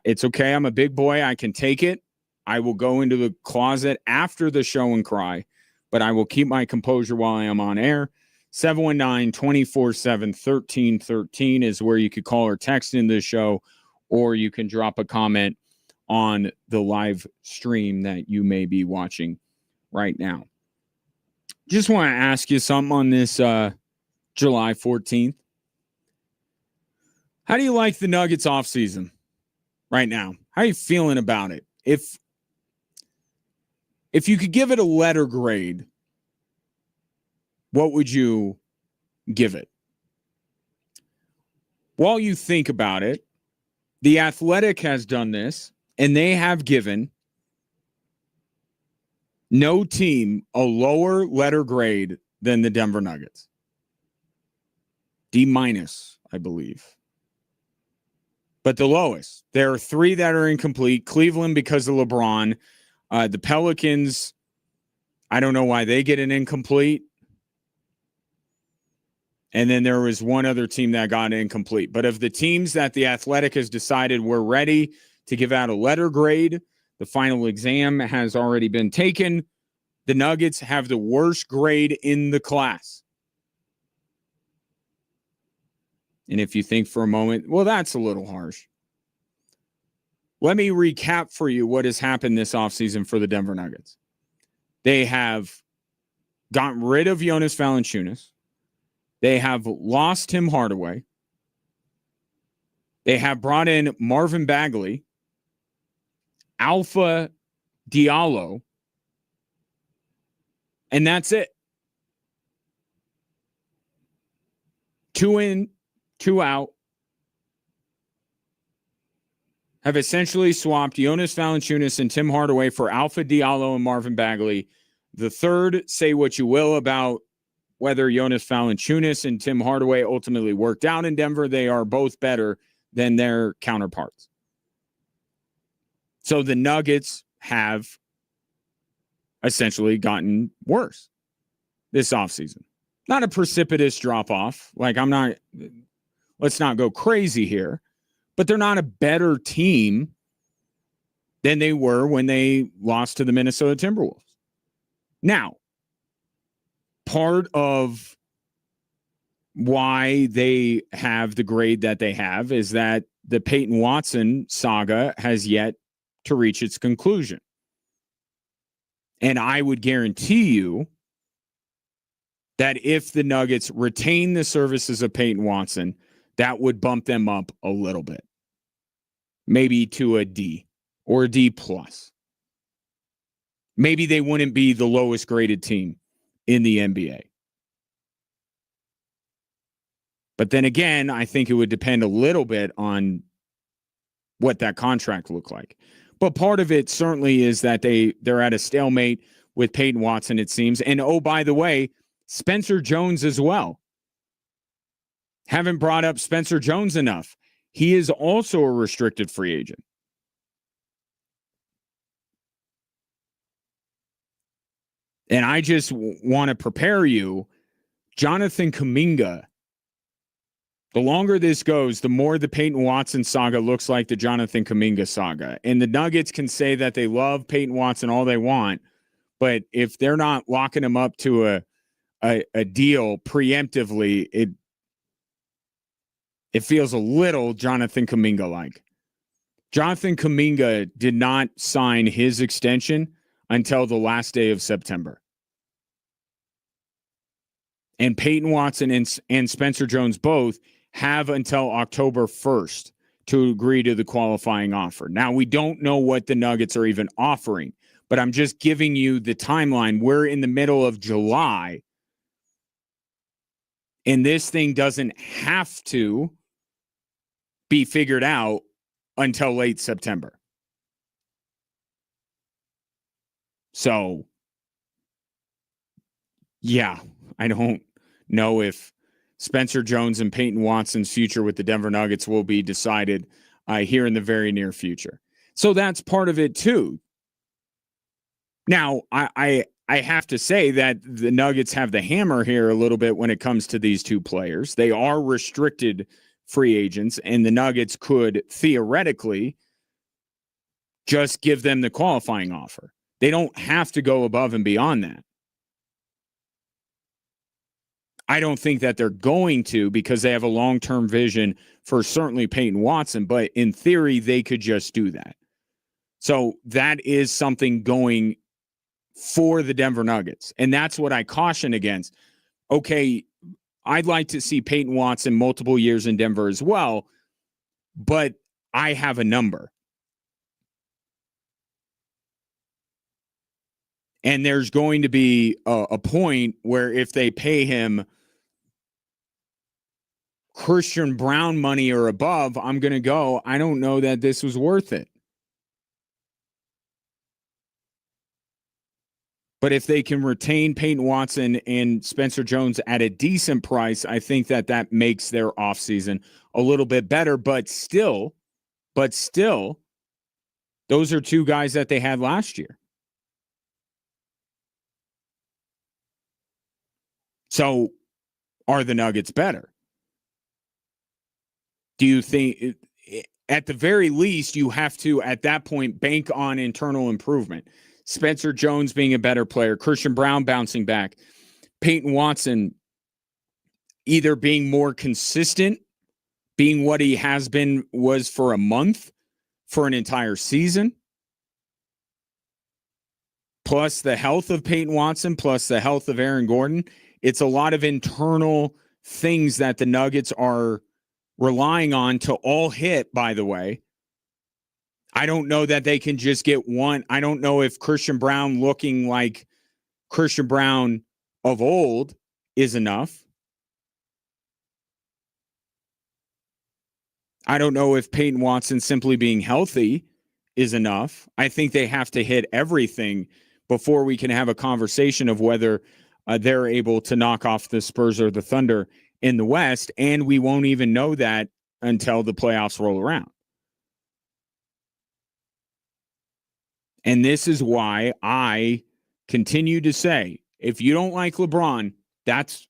It's okay. I'm a big boy. I can take it. I will go into the closet after the show and cry, but I will keep my composure while I am on air. 719-247-1313 is where you could call or text in the show, or you can drop a comment on the live stream that you may be watching right now. Just want to ask you something on this July 14th. How do you like the Nuggets offseason right now? How are you feeling about it? If you could give it a letter grade, what would you give it? While you think about it, The Athletic has done this, and they have given no team a lower letter grade than the Denver Nuggets. D-, I believe. But the lowest. There are 3 that are incomplete. Cleveland because of LeBron. The Pelicans, I don't know why they get an incomplete. And then there was one other team that got incomplete. But of the teams that the Athletic has decided we're ready to give out a letter grade, the final exam has already been taken. The Nuggets have the worst grade in the class. And if you think for a moment, well, that's a little harsh. Let me recap for you what has happened this offseason for the Denver Nuggets. They have gotten rid of Jonas Valanciunas. They have lost Tim Hardaway. They have brought in Marvin Bagley, Alpha Diallo, and that's it. 2 in, 2 out. Have essentially swapped Jonas Valanciunas and Tim Hardaway for Alpha Diallo and Marvin Bagley. The third, say what you will about whether Jonas Valanciunas and Tim Hardaway ultimately worked out in Denver. They are both better than their counterparts. So the Nuggets have essentially gotten worse this offseason. Not a precipitous drop-off. Let's not go crazy here. But they're not a better team than they were when they lost to the Minnesota Timberwolves. Now, part of why they have the grade that they have is that the Peyton Watson saga has yet to reach its conclusion. And I would guarantee you that if the Nuggets retain the services of Peyton Watson, that would bump them up a little bit. Maybe to a D or a D+. Maybe they wouldn't be the lowest graded team in the NBA. But then again, I think it would depend a little bit on what that contract looked like. But part of it certainly is that they're at a stalemate with Peyton Watson, it seems. And oh, by the way, Spencer Jones as well. Haven't brought up Spencer Jones enough. He is also a restricted free agent. And I just want to prepare you. Jonathan Kuminga The longer this goes, the more the Peyton Watson saga looks like the Jonathan Kuminga saga. And the Nuggets can say that they love Peyton Watson all they want, but if they're not locking him up to a deal preemptively, it feels a little Jonathan Kuminga-like. Jonathan Kuminga did not sign his extension until the last day of September. And Peyton Watson and Spencer Jones both have until October 1st to agree to the qualifying offer. Now, we don't know what the Nuggets are even offering, but I'm just giving you the timeline. We're in the middle of July, and this thing doesn't have to be figured out until late September. So, yeah, I don't know if Spencer Jones and Peyton Watson's future with the Denver Nuggets will be decided here in the very near future. So that's part of it too. Now, I have to say that the Nuggets have the hammer here a little bit when it comes to these two players. They are restricted free agents, and the Nuggets could theoretically just give them the qualifying offer. They don't have to go above and beyond that. I don't think that they're going to, because they have a long-term vision for certainly Peyton Watson, but in theory, they could just do that. So that is something going for the Denver Nuggets, and that's what I caution against. Okay, I'd like to see Peyton Watson multiple years in Denver as well, but I have a number. And there's going to be a point where if they pay him Christian Brown money or above, I'm going to go, I don't know that this was worth it. But if they can retain Peyton Watson and Spencer Jones at a decent price, I think that makes their offseason a little bit better. But still, those are two guys that they had last year. So are the Nuggets better? Do you think, at the very least, you have to, at that point, bank on internal improvement? Spencer Jones being a better player, Christian Brown bouncing back, Peyton Watson either being more consistent, being what he was for a month, for an entire season, plus the health of Peyton Watson, plus the health of Aaron Gordon. It's a lot of internal things that the Nuggets are relying on to all hit, by the way. I don't know that they can just get one. I don't know if Christian Brown looking like Christian Brown of old is enough. I don't know if Peyton Watson simply being healthy is enough. I think they have to hit everything before we can have a conversation of whether they're able to knock off the Spurs or the Thunder in the West, and we won't even know that until the playoffs roll around. And this is why I continue to say, if you don't like LeBron, that's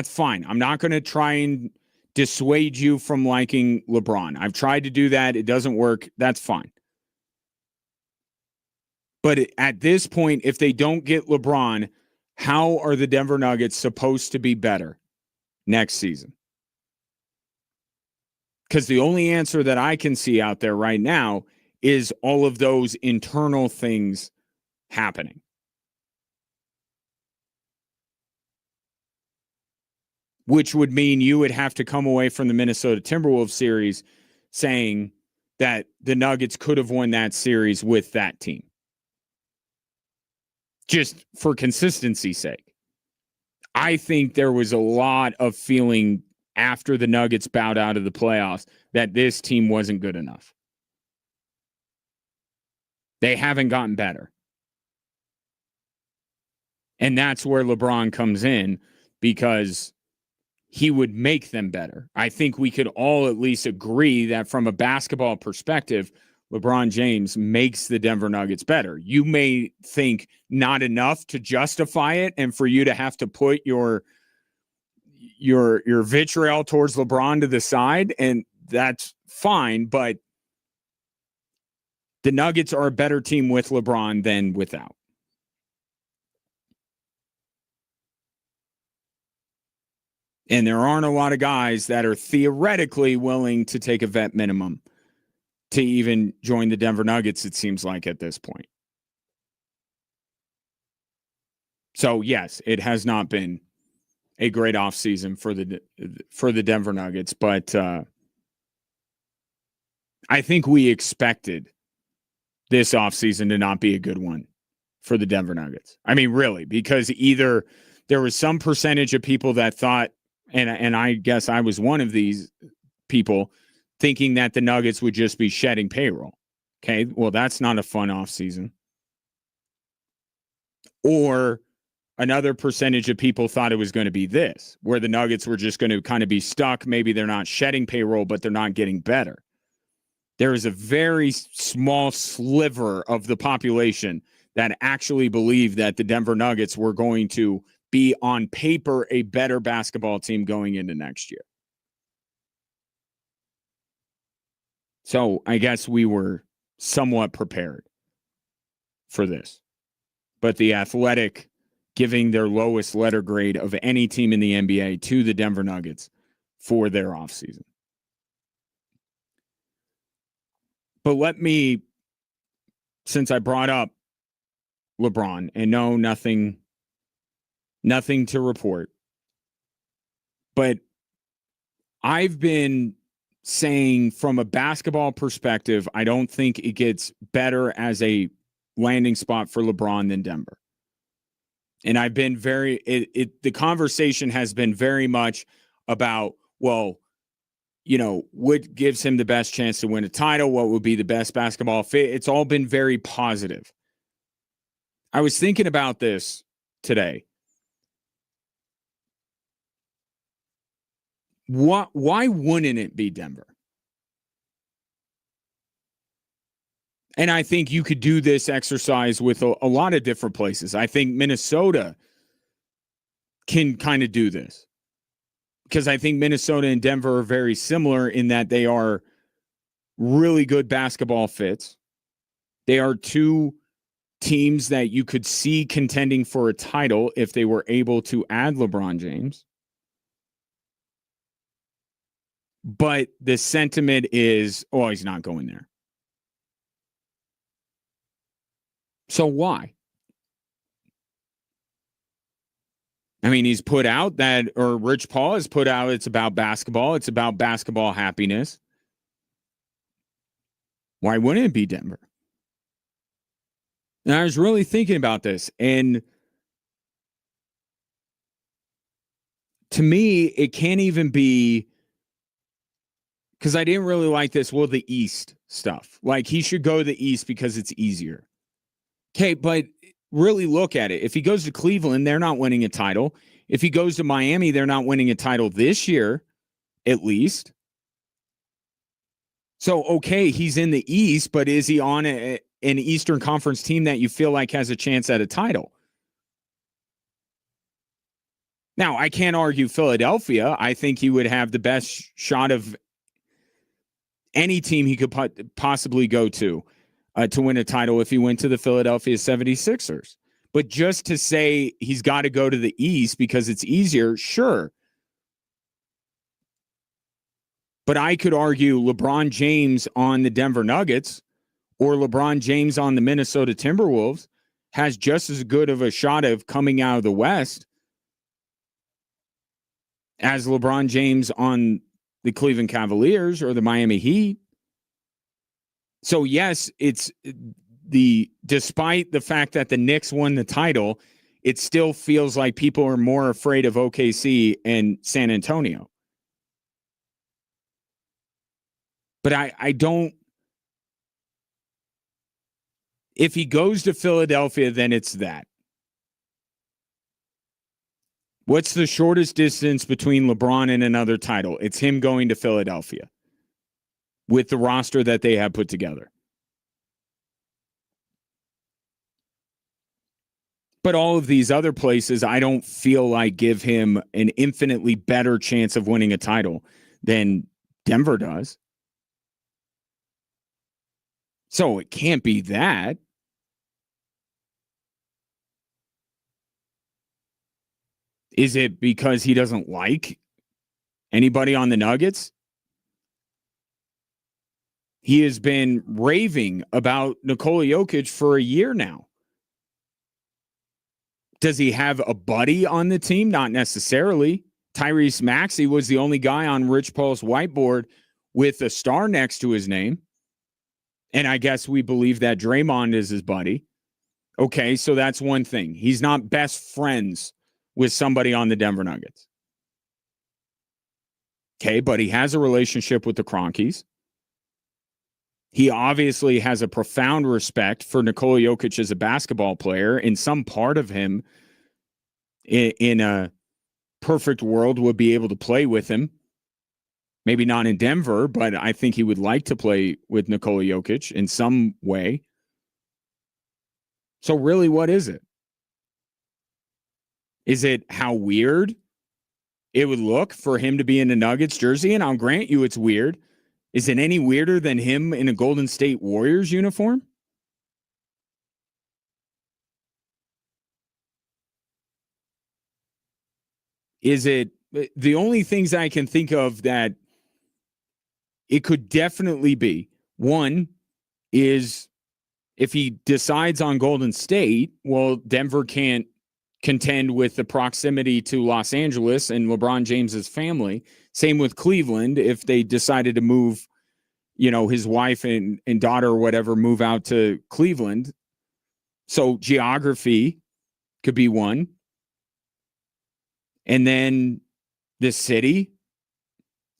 fine. I'm not going to try and dissuade you from liking LeBron. I've tried to do that. It doesn't work. That's fine. But at this point, if they don't get LeBron, how are the Denver Nuggets supposed to be better next season? Because the only answer that I can see out there right now is all of those internal things happening. Which would mean you would have to come away from the Minnesota Timberwolves series saying that the Nuggets could have won that series with that team. Just for consistency's sake. I think there was a lot of feeling after the Nuggets bowed out of the playoffs that this team wasn't good enough. They haven't gotten better. And that's where LeBron comes in, because he would make them better. I think we could all at least agree that from a basketball perspective, LeBron James makes the Denver Nuggets better. You may think not enough to justify it and for you to have to put your your vitriol towards LeBron to the side, and that's fine, but the Nuggets are a better team with LeBron than without. And there aren't a lot of guys that are theoretically willing to take a vet minimum to even join the Denver Nuggets, it seems like, at this point. So, yes, it has not been a great offseason for the Denver Nuggets, but I think we expected this offseason to not be a good one for the Denver Nuggets. I mean, really, because either there was some percentage of people that thought, and I guess I was one of these people, thinking that the Nuggets would just be shedding payroll. Okay, well, that's not a fun offseason. Or another percentage of people thought it was going to be this, where the Nuggets were just going to kind of be stuck. Maybe they're not shedding payroll, but they're not getting better. There is a very small sliver of the population that actually believed that the Denver Nuggets were going to be on paper a better basketball team going into next year. So I guess we were somewhat prepared for this. But the Athletic giving their lowest letter grade of any team in the NBA to the Denver Nuggets for their offseason. But let me, since I brought up LeBron, and no, nothing to report, but I've been saying from a basketball perspective, I don't think it gets better as a landing spot for LeBron than Denver. And I've been the conversation has been very much about, well, you know, what gives him the best chance to win a title? What would be the best basketball fit? It's all been very positive. I was thinking about this today. Why wouldn't it be Denver? And I think you could do this exercise with a lot of different places. I think Minnesota can kind of do this, because I think Minnesota and Denver are very similar in that they are really good basketball fits. They are two teams that you could see contending for a title if they were able to add LeBron James. But the sentiment is, oh, he's not going there. So why? I mean, he's put out that, or Rich Paul has put out, it's about basketball. It's about basketball happiness. Why wouldn't it be Denver? And I was really thinking about this. And to me, it can't even be, because I didn't really like this, well, the East stuff. Like, he should go to the East because it's easier. Okay, but really look at it. If he goes to Cleveland, they're not winning a title. If he goes to Miami, they're not winning a title this year, at least. So, okay, he's in the East, but is he on an Eastern Conference team that you feel like has a chance at a title? Now, I can't argue Philadelphia. I think he would have the best shot of any team he could possibly go to win a title if he went to the Philadelphia 76ers. But just to say he's got to go to the East because it's easier, sure. But I could argue LeBron James on the Denver Nuggets or LeBron James on the Minnesota Timberwolves has just as good of a shot of coming out of the West as LeBron James on the Cleveland Cavaliers or the Miami Heat. So, yes, it's despite the fact that the Knicks won the title, it still feels like people are more afraid of OKC and San Antonio. But I don't. If he goes to Philadelphia, then it's that. What's the shortest distance between LeBron and another title? It's him going to Philadelphia with the roster that they have put together. But all of these other places, I don't feel like give him an infinitely better chance of winning a title than Denver does. So it can't be that. Is it because he doesn't like anybody on the Nuggets? He has been raving about Nikola Jokic for a year now. Does he have a buddy on the team? Not necessarily. Tyrese Maxey was the only guy on Rich Paul's whiteboard with a star next to his name. And I guess we believe that Draymond is his buddy. Okay, so that's one thing. He's not best friends with somebody on the Denver Nuggets. Okay, but he has a relationship with the Cronkies. He obviously has a profound respect for Nikola Jokic as a basketball player, and some part of him in a perfect world would be able to play with him. Maybe not in Denver, but I think he would like to play with Nikola Jokic in some way. So really, what is it? Is it how weird it would look for him to be in a Nuggets jersey? And I'll grant you it's weird. Is it any weirder than him in a Golden State Warriors uniform? Is it the only things I can think of that it could definitely be? One is if he decides on Golden State, well, Denver can't contend with the proximity to Los Angeles and LeBron James's family. Same with Cleveland. If they decided to move, his wife and daughter or whatever, move out to Cleveland. So geography could be one. And then the city,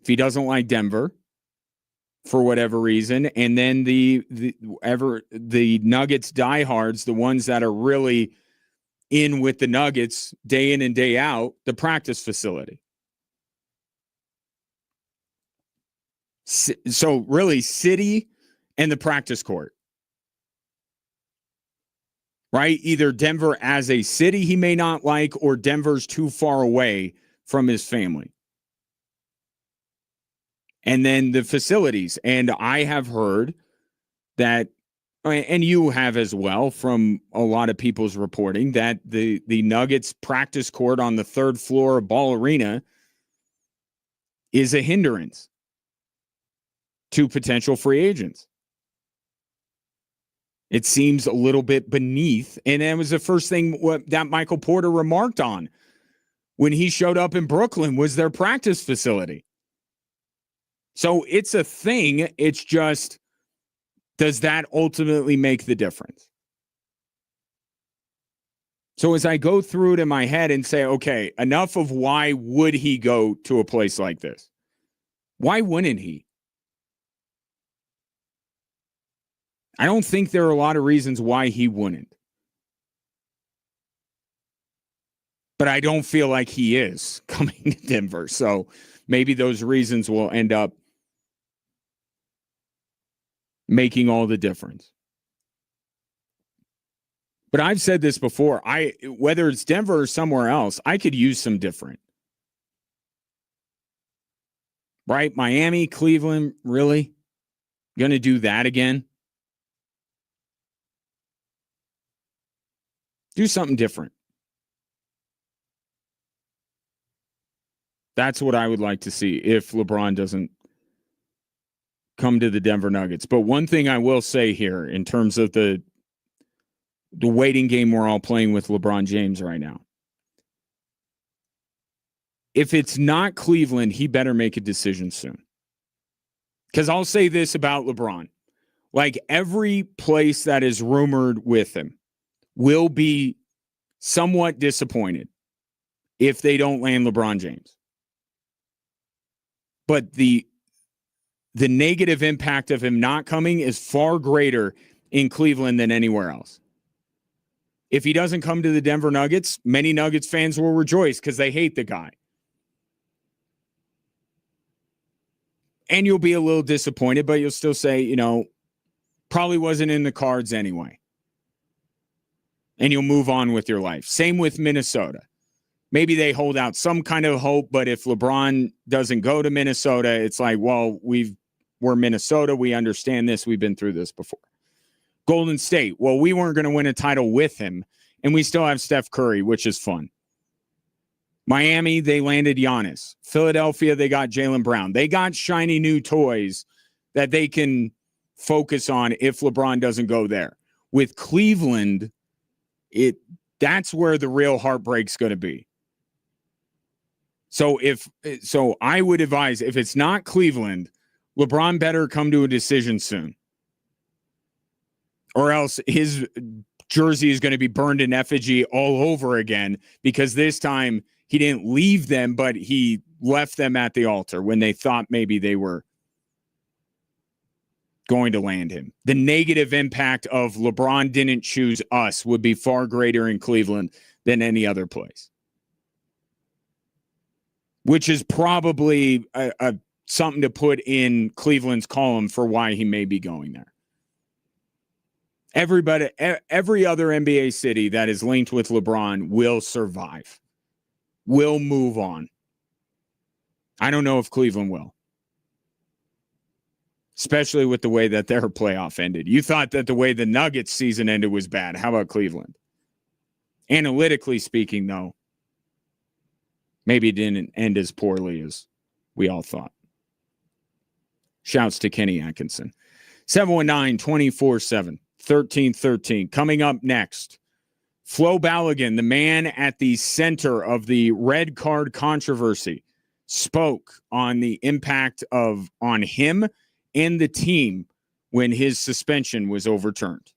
if he doesn't like Denver for whatever reason, and then the Nuggets diehards, the ones that are really in with the Nuggets day in and day out, the practice facility. So really, city and the practice court. Right? Either Denver as a city he may not like, or Denver's too far away from his family. And then the facilities. And I have heard that, and you have as well from a lot of people's reporting, that the Nuggets practice court on the third floor of Ball Arena is a hindrance to potential free agents. It seems a little bit beneath. And that was the first thing that Michael Porter remarked on when he showed up in Brooklyn was their practice facility. So it's a thing. It's just, does that ultimately make the difference? So as I go through it in my head and say, okay, enough of why would he go to a place like this? Why wouldn't he? I don't think there are a lot of reasons why he wouldn't. But I don't feel like he is coming to Denver. So maybe those reasons will end up making all the difference. But I've said this before. Whether it's Denver or somewhere else, I could use some different. Right? Miami, Cleveland, really? Going to do that again? Do something different. That's what I would like to see if LeBron doesn't come to the Denver Nuggets. But one thing I will say here in terms of the waiting game we're all playing with LeBron James right now. If it's not Cleveland, he better make a decision soon. Because I'll say this about LeBron. Like every place that is rumored with him will be somewhat disappointed if they don't land LeBron James. But the negative impact of him not coming is far greater in Cleveland than anywhere else. If he doesn't come to the Denver Nuggets, many Nuggets fans will rejoice because they hate the guy. And you'll be a little disappointed, but you'll still say, probably wasn't in the cards anyway. and you'll move on with your life. Same with Minnesota. Maybe they hold out some kind of hope, but if LeBron doesn't go to Minnesota, it's like, well, we're Minnesota. We understand this. We've been through this before. Golden State. Well, we weren't going to win a title with him, and we still have Steph Curry, which is fun. Miami, they landed Giannis. Philadelphia, they got Jaylen Brown. They got shiny new toys that they can focus on if LeBron doesn't go there. With Cleveland, that's where the real heartbreak's going to be. So I would advise, if it's not Cleveland, LeBron better come to a decision soon. Or else his jersey is going to be burned in effigy all over again, because this time he didn't leave them, but he left them at the altar when they thought maybe they were going to land him. The negative impact of LeBron didn't choose us would be far greater in Cleveland than any other place, which is probably something to put in Cleveland's column for why he may be going there. Every other NBA city that is linked with LeBron will survive, will move on. I don't know if Cleveland will, especially with the way that their playoff ended. You thought that the way the Nuggets season ended was bad. How about Cleveland? Analytically speaking, though, maybe it didn't end as poorly as we all thought. Shouts to Kenny Atkinson. 719-247-1313. Coming up next, Flo Balogun, the man at the center of the red card controversy, spoke on the impact on him and the team when his suspension was overturned.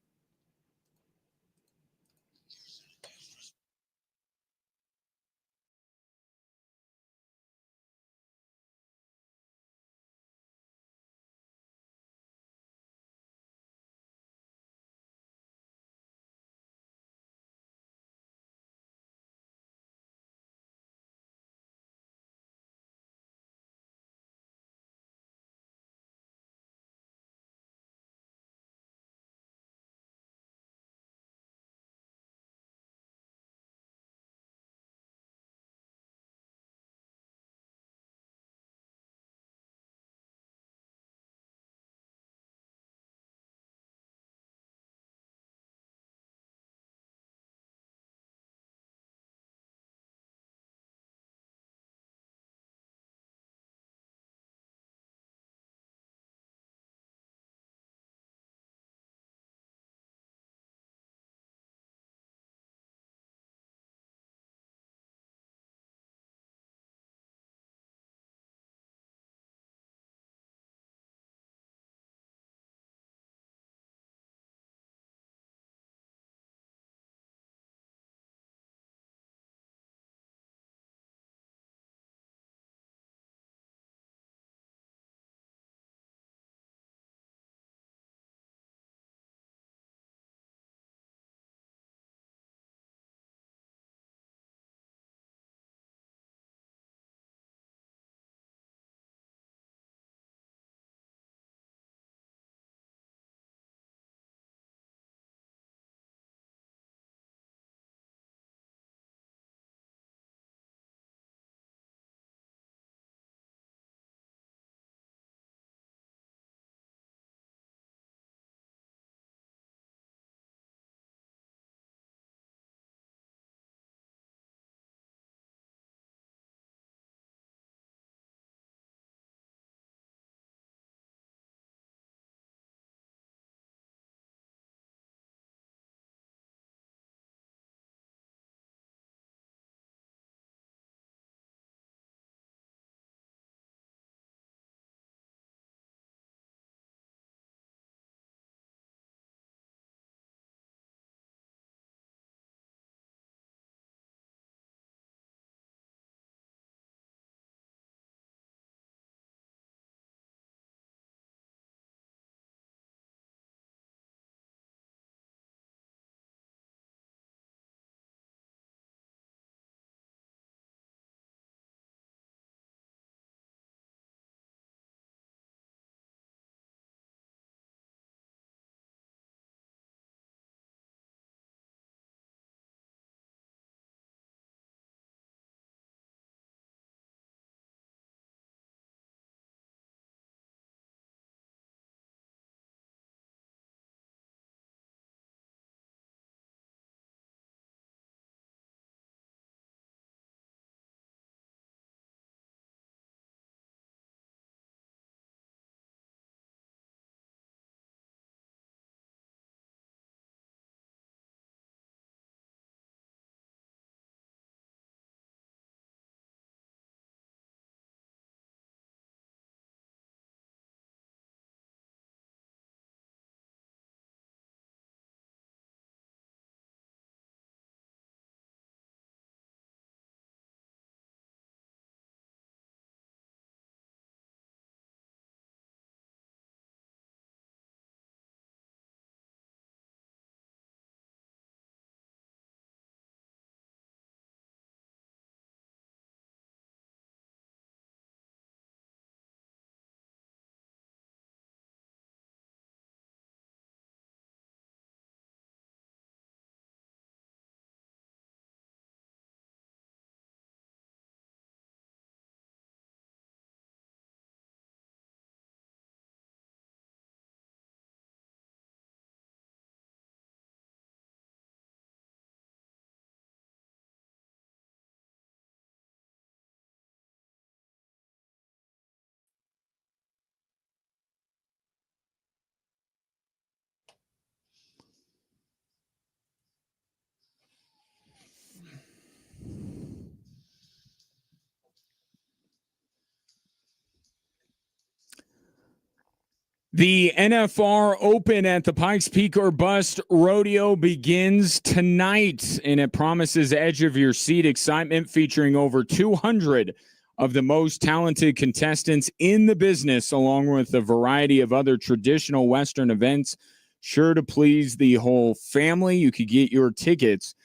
The NFR Open at the Pikes Peak or Bust Rodeo begins tonight, and it promises edge of your seat excitement featuring over 200 of the most talented contestants in the business, along with a variety of other traditional Western events, sure to please the whole family. You could get your tickets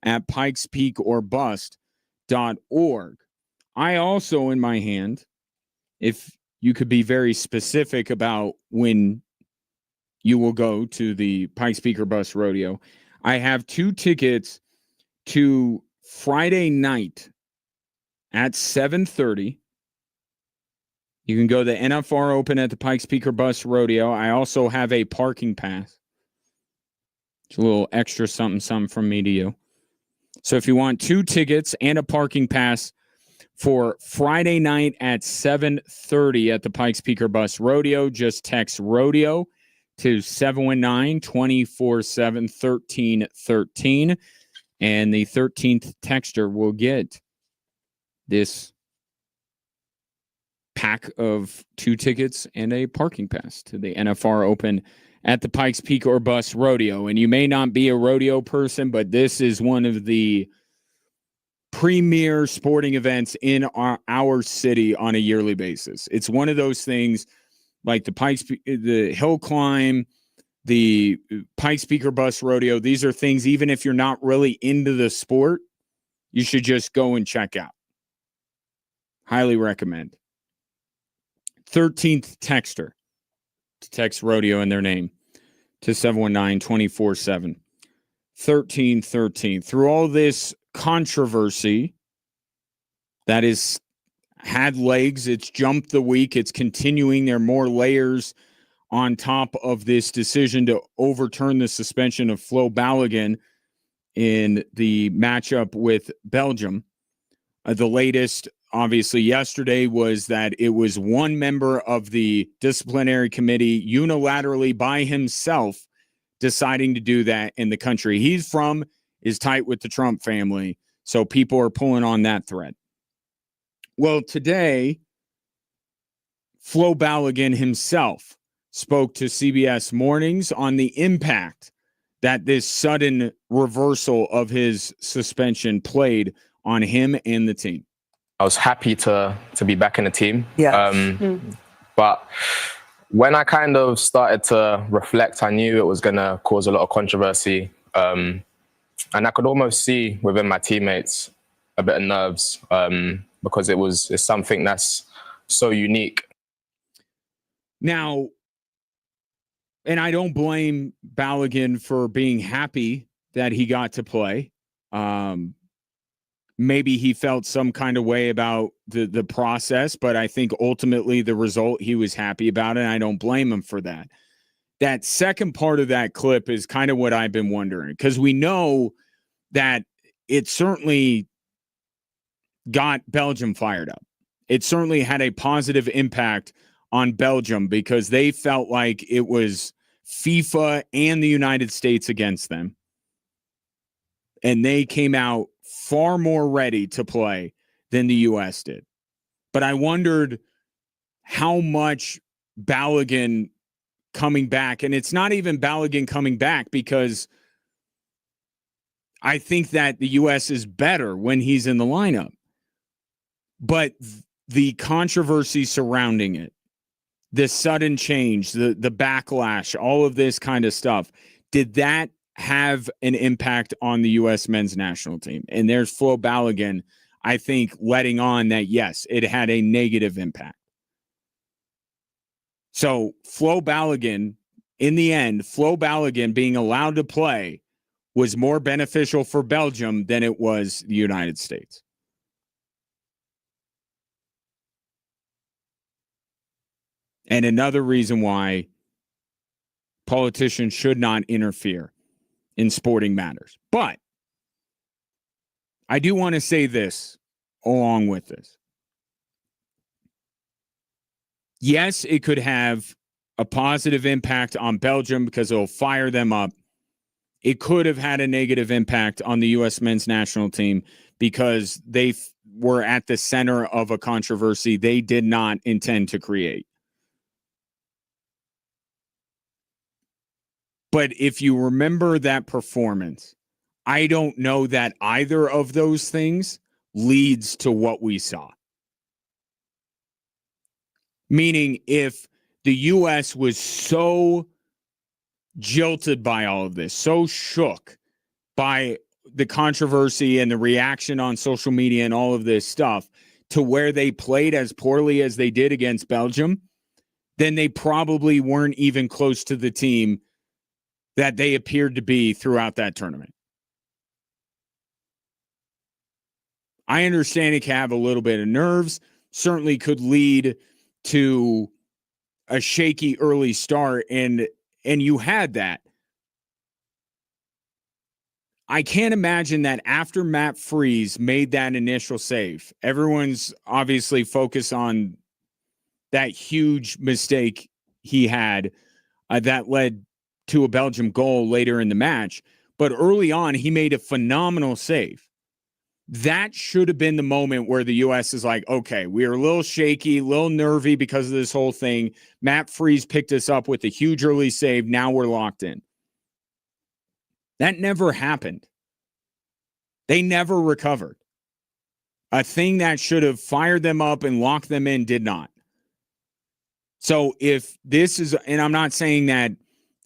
at pikespeakorbust.org. I also, in my hand, if you could be very specific about when you will go to the Pikes Peak or Bust Rodeo, I have 2 tickets to Friday night at 7:30. You can go to the NFR Open at the Pikes Peak or Bust Rodeo. I also have a parking pass. It's a little extra something from me to you. So if you want 2 tickets and a parking pass for Friday night at 7:30 at the Pikes Peak or Bust Rodeo, just text rodeo to 719-247-1313, and the 13th texter will get this pack of 2 tickets and a parking pass to the NFR Open at the Pikes Peak or Bust Rodeo. And you may not be a rodeo person, but this is one of the premier sporting events in our city on a yearly basis. It's one of those things like the hill climb, the Pikes Peak or Bust Rodeo. These are things, even if you're not really into the sport, you should just go and check out. Highly recommend. 13th texter to text rodeo in their name to 719-247-1313. Through all this controversy that has had legs, it's jumped the week, it's continuing. There are more layers on top of this decision to overturn the suspension of Flo Balogun in the matchup with Belgium. The latest, obviously, yesterday was that it was one member of the disciplinary committee unilaterally by himself deciding to do that in the country he's from is tight with the Trump family. So people are pulling on that thread. Well, today, Flo Balogun himself spoke to CBS Mornings on the impact that this sudden reversal of his suspension played on him and the team. I was happy to be back in the team. Yeah. But when I kind of started to reflect, I knew it was going to cause a lot of controversy. And I could almost see within my teammates a bit of nerves because it's something that's so unique. Now, and I don't blame Balogun for being happy that he got to play. Maybe he felt some kind of way about the process, but I think ultimately the result, he was happy about it, and I don't blame him for that. That second part of that clip is kind of what I've been wondering, because we know that it certainly got Belgium fired up. It certainly had a positive impact on Belgium because they felt like it was FIFA and the United States against them. And they came out far more ready to play than the U.S. did. But I wondered how much Balogun coming back, and it's not even Balogun coming back because I think that the U.S. is better when he's in the lineup. But the controversy surrounding it, the sudden change, the backlash, all of this kind of stuff, did that have an impact on the U.S. men's national team? And there's Flo Balogun, I think, letting on that, yes, it had a negative impact. So Flo Balogun, in the end, Flo Balogun being allowed to play was more beneficial for Belgium than it was the United States. And another reason why politicians should not interfere in sporting matters. But I do want to say this along with this. Yes, it could have a positive impact on Belgium because it'll fire them up. It could have had a negative impact on the U.S. men's national team because they were at the center of a controversy they did not intend to create. But if you remember that performance, I don't know that either of those things leads to what we saw. Meaning, if the U.S. was so jilted by all of this, so shook by the controversy and the reaction on social media and all of this stuff, to where they played as poorly as they did against Belgium, then they probably weren't even close to the team that they appeared to be throughout that tournament. I understand it can have a little bit of nerves, certainly could lead to a shaky early start, and you had that. I can't imagine that after Matt Freese made that initial save, everyone's obviously focused on that huge mistake he had that led to a Belgium goal later in the match. But early on, he made a phenomenal save. That should have been the moment where the U.S. is like, okay, we are a little shaky, a little nervy because of this whole thing. Matt Freese picked us up with a huge early save. Now we're locked in. That never happened. They never recovered. A thing that should have fired them up and locked them in did not. So if this is, and I'm not saying that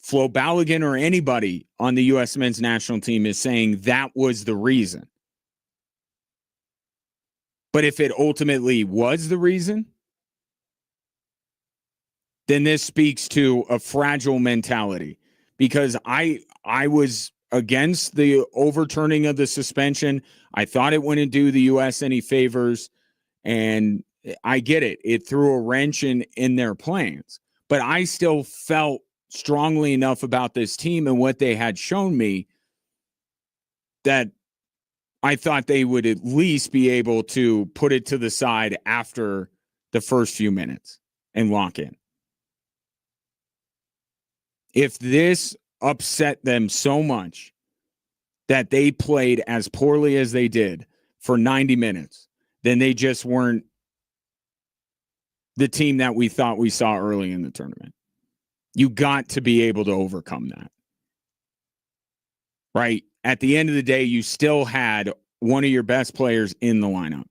Flo Balogun or anybody on the U.S. men's national team is saying that was the reason. But if it ultimately was the reason, then this speaks to a fragile mentality, because I was against the overturning of the suspension. I thought it wouldn't do the U.S. any favors, and I get it. It threw a wrench in their plans. But I still felt strongly enough about this team and what they had shown me that I thought they would at least be able to put it to the side after the first few minutes and lock in. If this upset them so much that they played as poorly as they did for 90 minutes, then they just weren't the team that we thought we saw early in the tournament. You got to be able to overcome that. Right? At the end of the day, you still had one of your best players in the lineup.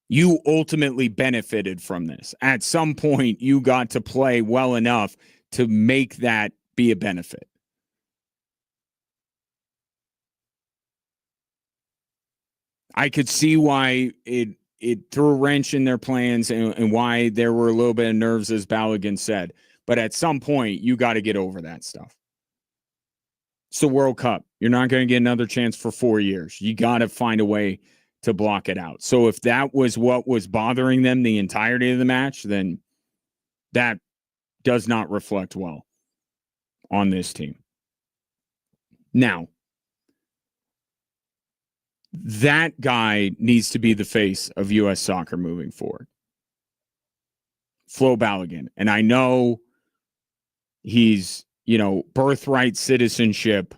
You ultimately benefited from this. At some point, you got to play well enough to make that be a benefit. I could see why it threw a wrench in their plans and why there were a little bit of nerves, as Balogun said. But at some point, you got to get over that stuff. It's the World Cup. You're not going to get another chance for 4 years. You got to find a way to block it out. So if that was what was bothering them the entirety of the match, then that does not reflect well on this team. Now, that guy needs to be the face of U.S. soccer moving forward. Flo Balogun. And I know he's, birthright citizenship.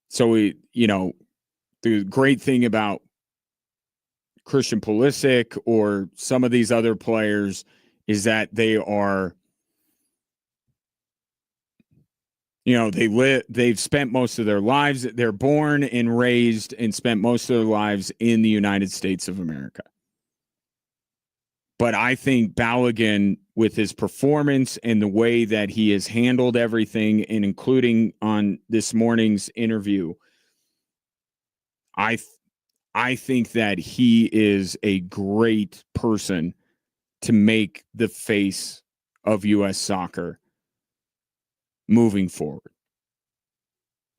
So, the great thing about Christian Pulisic or some of these other players is that they are, they've spent most of their lives, they're born and raised and spent most of their lives in the United States of America. But I think Balogun, with his performance and the way that he has handled everything, and including on this morning's interview, I think that he is a great person to make the face of U.S. soccer moving forward.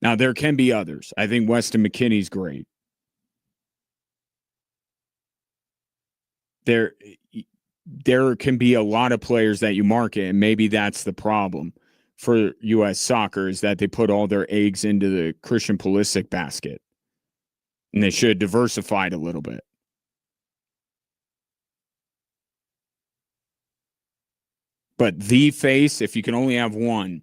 Now, there can be others. I think Weston McKennie's great. There can be a lot of players that you market, and maybe that's the problem for U.S. soccer, is that they put all their eggs into the Christian Pulisic basket, and they should have diversified a little bit. But the face, if you can only have one,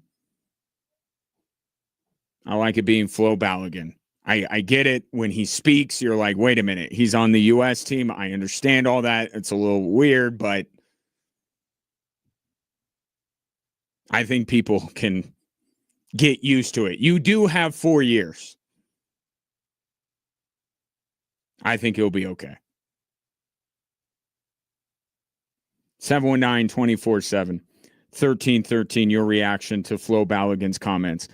I like it being Flo Balogun. I get it. When he speaks, you're like, wait a minute, he's on the U.S. team. I understand all that. It's a little weird, but I think people can get used to it. You do have 4 years. I think he'll be okay. 719-24-7. 1313, your reaction to Flo Balogun's comments.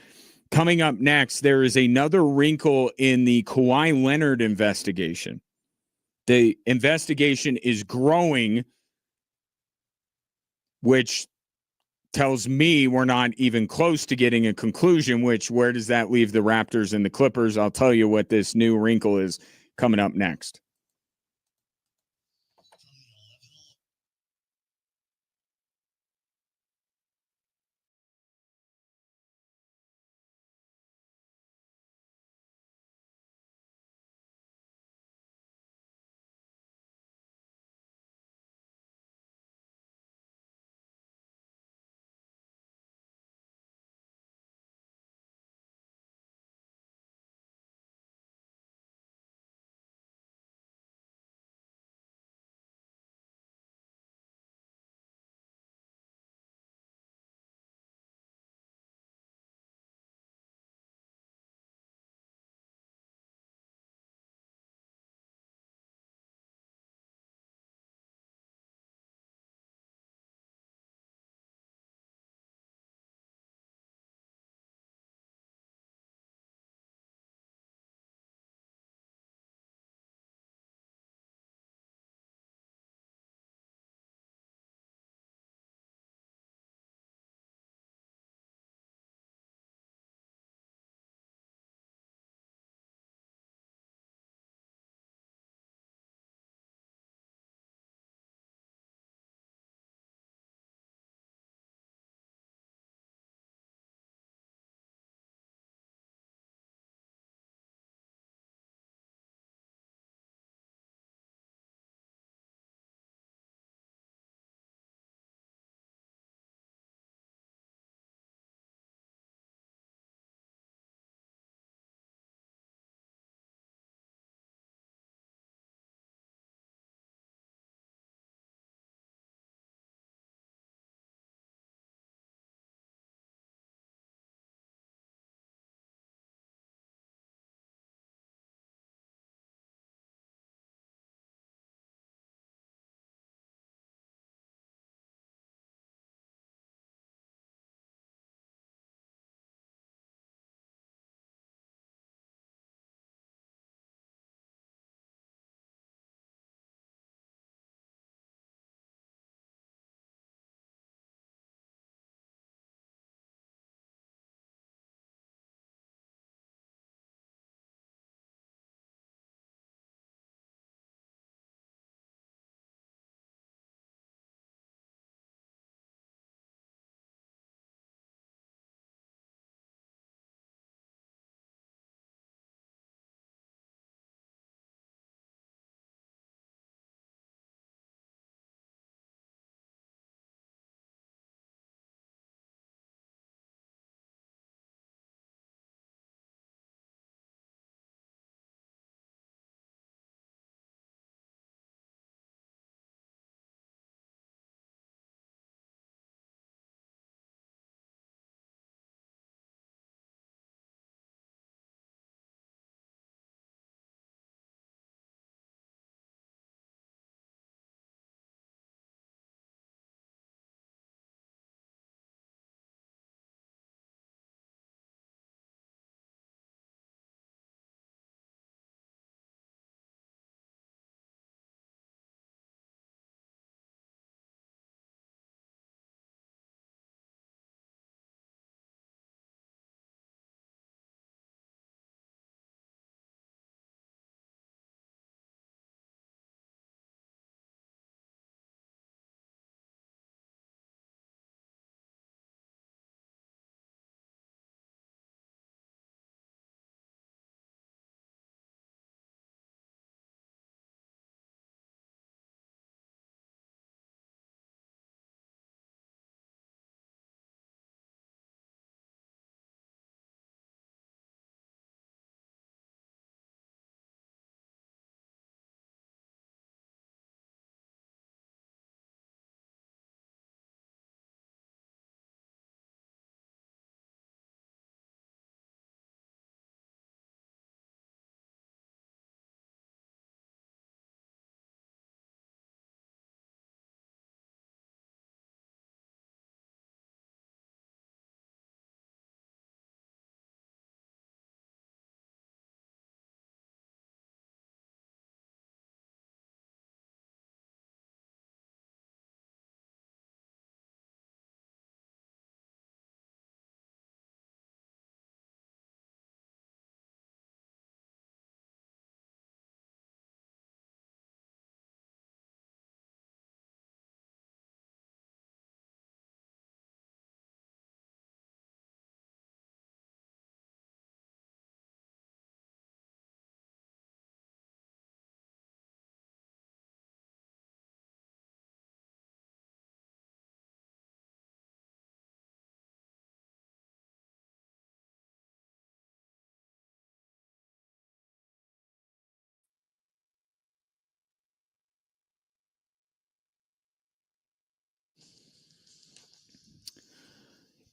Coming up next, there is another wrinkle in the Kawhi Leonard investigation. The investigation is growing, which tells me we're not even close to getting a conclusion, which where does that leave the Raptors and the Clippers? I'll tell you what this new wrinkle is coming up next.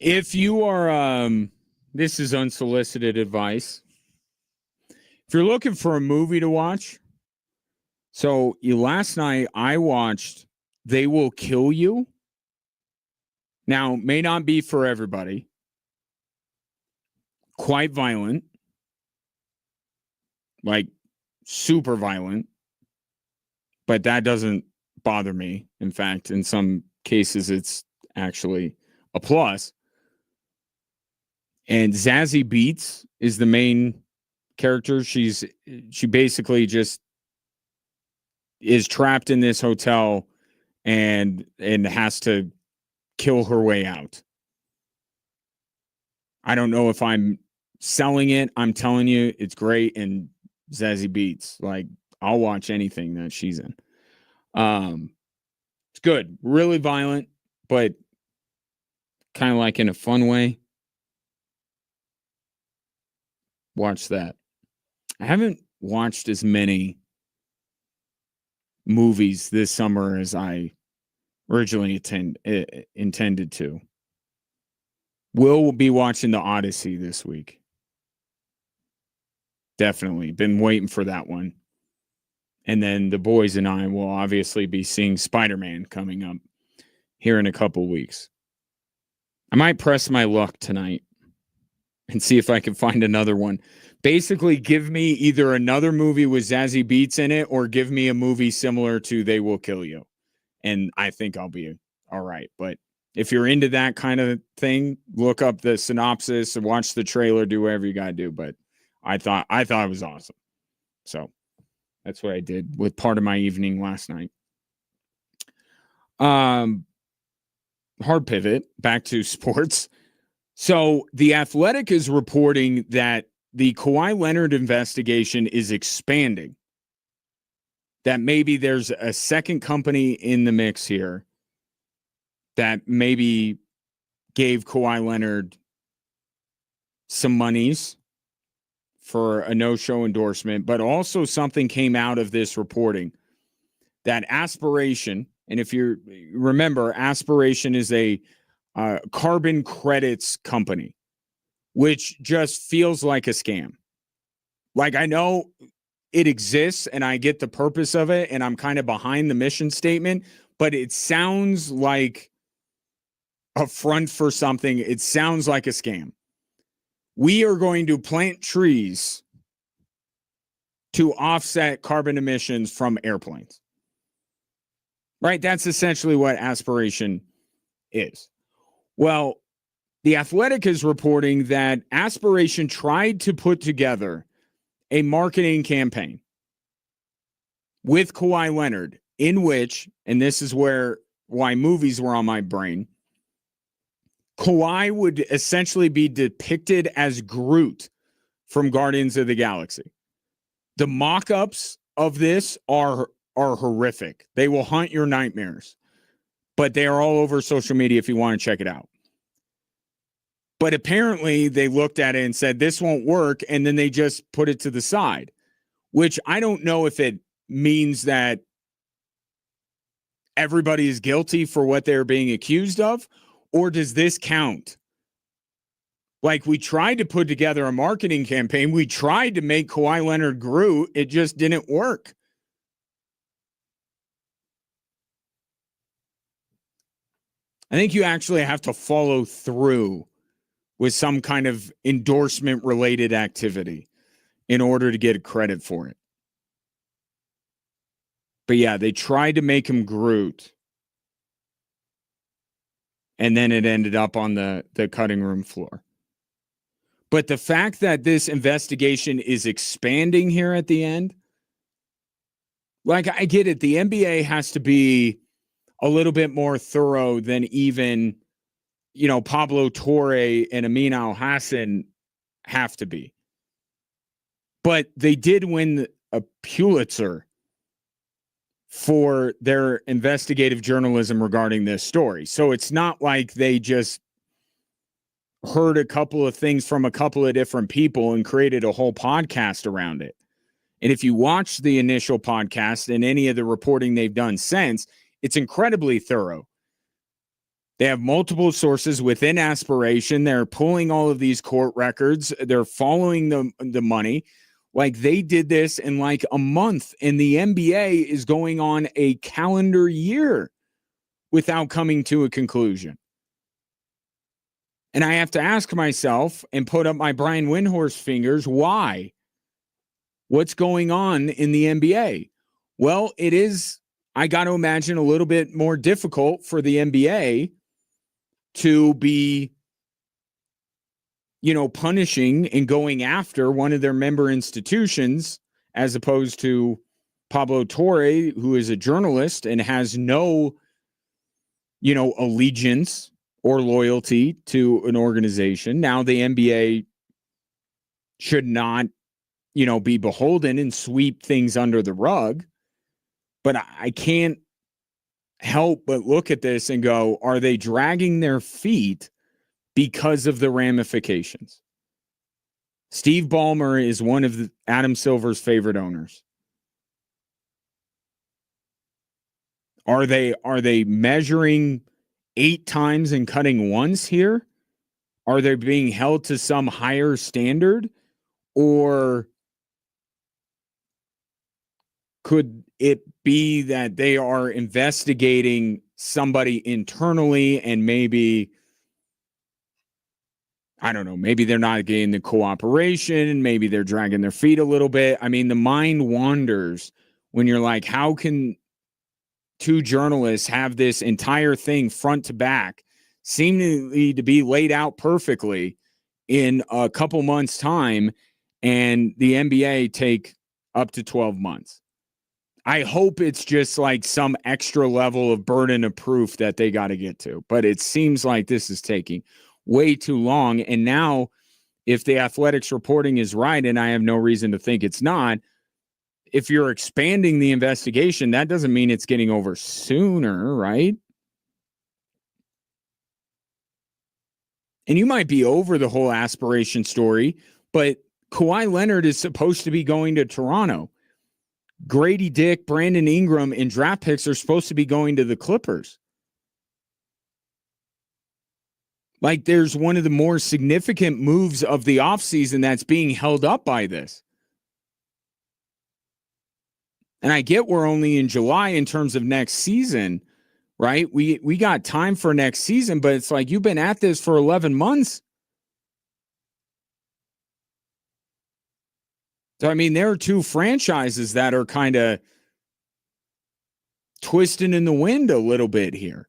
If you are, this is unsolicited advice. If you're looking for a movie to watch, so last night I watched They Will Kill You. Now, may not be for everybody. Quite violent. Like, super violent. But that doesn't bother me. In fact, in some cases, it's actually a plus. And Zazie Beetz is the main character. She basically just is trapped in this hotel and has to kill her way out. I don't know if I'm selling it. I'm telling you, it's great. And Zazie Beetz, like, I'll watch anything that she's in. It's good. Really violent, but kind of like in a fun way. Watch that. I haven't watched as many movies this summer as I originally intended to. Will be watching The Odyssey this week. Definitely. Been waiting for that one. And then the boys and I will obviously be seeing Spider-Man coming up here in a couple weeks. I might press my luck tonight and see if I can find another one. Basically, give me either another movie with Zazie Beetz in it or give me a movie similar to They Will Kill You. And I think I'll be all right. But if you're into that kind of thing, look up the synopsis and watch the trailer, do whatever you got to do. But I thought it was awesome. So that's what I did with part of my evening last night. Hard pivot back to sports. So The Athletic is reporting that the Kawhi Leonard investigation is expanding. That maybe there's a second company in the mix here that maybe gave Kawhi Leonard some monies for a no-show endorsement, but also something came out of this reporting that Aspiration, and if you remember, Aspiration is a carbon credits company, which just feels like a scam. Like, I know it exists and I get the purpose of it and I'm kind of behind the mission statement, but it sounds like a front for something. It sounds like a scam. We are going to plant trees to offset carbon emissions from airplanes. Right? That's essentially what Aspiration is. Well, The Athletic is reporting that Aspiration tried to put together a marketing campaign with Kawhi Leonard in which, and this is why movies were on my brain, Kawhi would essentially be depicted as Groot from Guardians of the Galaxy. The mock-ups of this are horrific. They will haunt your nightmares, but they are all over social media if you want to check it out. But apparently they looked at it and said, this won't work. And then they just put it to the side, which I don't know if it means that everybody is guilty for what they're being accused of, or does this count? Like, we tried to put together a marketing campaign. We tried to make Kawhi Leonard Groot. It just didn't work. I think you actually have to follow through with some kind of endorsement related activity in order to get credit for it. But yeah, they tried to make him Groot. And then it ended up on the cutting room floor. But the fact that this investigation is expanding here at the end, like, I get it. The NBA has to be a little bit more thorough than even, Pablo Torre and Amin Al-Hassan have to be. But they did win a Pulitzer for their investigative journalism regarding this story. So it's not like they just heard a couple of things from a couple of different people and created a whole podcast around it. And if you watch the initial podcast and any of the reporting they've done since, it's incredibly thorough. They have multiple sources within Aspiration. They're pulling all of these court records. They're following the money. Like, they did this in like a month, and the NBA is going on a calendar year without coming to a conclusion. And I have to ask myself and put up my Brian Windhorst fingers, why? What's going on in the NBA? Well, it is, I got to imagine, a little bit more difficult for the NBA to be, punishing and going after one of their member institutions, as opposed to Pablo Torre, who is a journalist and has no, allegiance or loyalty to an organization. Now the NBA should not, be beholden and sweep things under the rug. But I can't help but look at this and go, are they dragging their feet because of the ramifications? Steve Ballmer is one of Adam Silver's favorite owners. Are they measuring 8 times and cutting once here? Are they being held to some higher standard? Or could it be that they are investigating somebody internally and maybe, I don't know, maybe they're not getting the cooperation, maybe they're dragging their feet a little bit. I mean, the mind wanders when you're like, how can 2 journalists have this entire thing front to back, seemingly to be laid out perfectly in a couple months' time, and the NBA take up to 12 months? I hope it's just like some extra level of burden of proof that they got to get to. But it seems like this is taking way too long. And now, if the Athletics reporting is right, and I have no reason to think it's not, if you're expanding the investigation, that doesn't mean it's getting over sooner, right? And you might be over the whole Aspiration story, but Kawhi Leonard is supposed to be going to Toronto. Grady Dick, Brandon Ingram, and draft picks are supposed to be going to the Clippers. Like, there's one of the more significant moves of the offseason that's being held up by this. And I get we're only in July in terms of next season, right? We got time for next season, but it's like you've been at this for 11 months. So, I mean, there are 2 franchises that are kind of twisting in the wind a little bit here.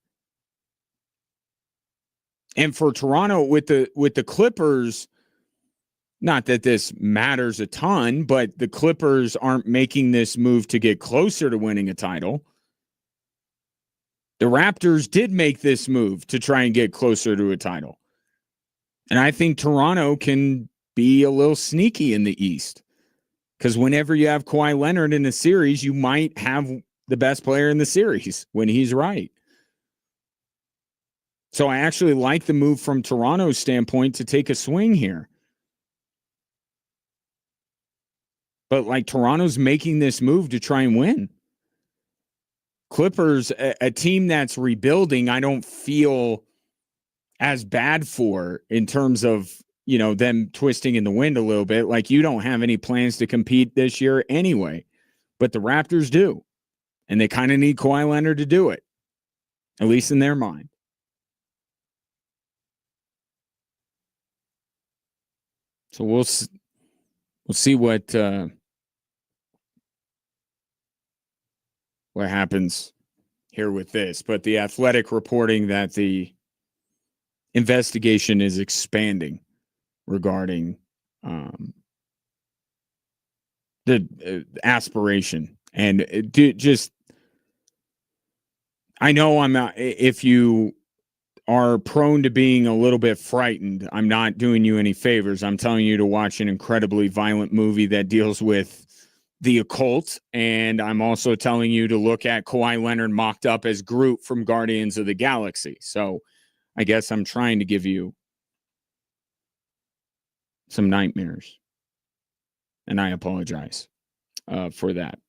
And for Toronto with the Clippers, not that this matters a ton, but the Clippers aren't making this move to get closer to winning a title. The Raptors did make this move to try and get closer to a title. And I think Toronto can be a little sneaky in the East. Because whenever you have Kawhi Leonard in a series, you might have the best player in the series when he's right. So I actually like the move from Toronto's standpoint to take a swing here. But like, Toronto's making this move to try and win. Clippers, a team that's rebuilding, I don't feel as bad for in terms of, them twisting in the wind a little bit. Like, you don't have any plans to compete this year anyway, but the Raptors do. And they kind of need Kawhi Leonard to do it, at least in their mind. So we'll see what happens here with this. But the Athletic reporting that the investigation is expanding regarding the Aspiration. And I know I'm not, if you are prone to being a little bit frightened, I'm not doing you any favors. I'm telling you to watch an incredibly violent movie that deals with the occult. And I'm also telling you to look at Kawhi Leonard mocked up as Groot from Guardians of the Galaxy. So I guess I'm trying to give you some nightmares. And I apologize for that.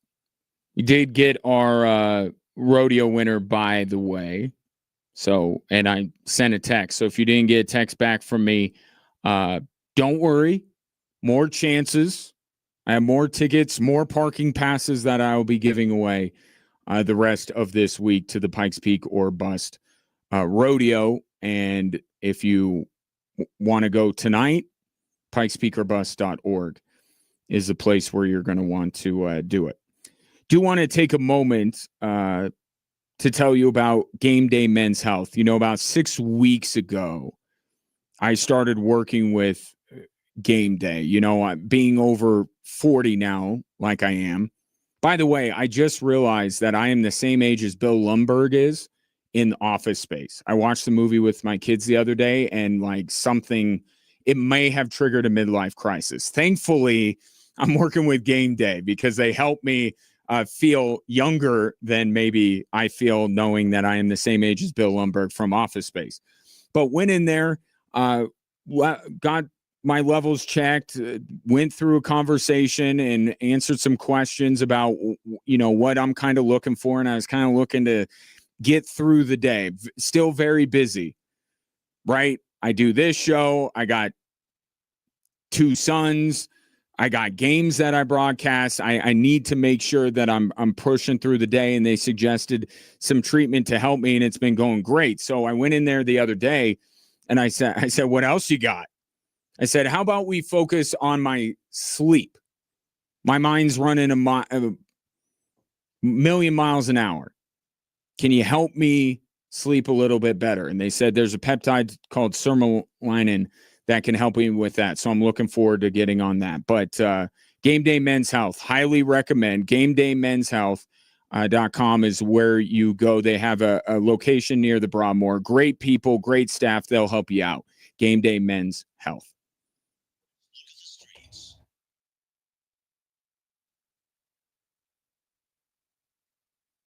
We did get our rodeo winner, by the way. So, and I sent a text. So if you didn't get a text back from me, don't worry. More chances. I have more tickets, more parking passes that I will be giving away the rest of this week to the Pikes Peak or Bust rodeo. And if you want to go tonight, pikespeakorbust.org is the place where you're going to want to do it. Do want to take a moment to tell you about Game Day Men's Health. You know, about 6 weeks ago, I started working with Game Day. You know, being over 40 now, like I am. By the way, I just realized that I am the same age as Bill Lumbergh is in Office Space. I watched the movie with my kids the other day, and like something, it may have triggered a midlife crisis. Thankfully, I'm working with Game Day because they help me feel younger than maybe I feel knowing that I am the same age as Bill Lumbergh from Office Space. But went in there, got my levels checked, went through a conversation and answered some questions about, you know, what I'm kind of looking for. And I was kind of looking to get through the day. Still very busy, right? I do this show. I got 2 sons. I got games that I broadcast. I need to make sure that I'm pushing through the day, and they suggested some treatment to help me, and it's been going great. So I went in there the other day, and I said, what else you got? I said, how about we focus on my sleep? My mind's running a million miles an hour. Can you help me sleep a little bit better? And they said there's a peptide called sermolinin that can help me with that. So I'm looking forward to getting on that. But Game Day Men's Health, highly recommend. GameDayMen'sHealth.com is where you go. They have a location near the Broadmoor. Great people, great staff. They'll help you out. Game Day Men's Health.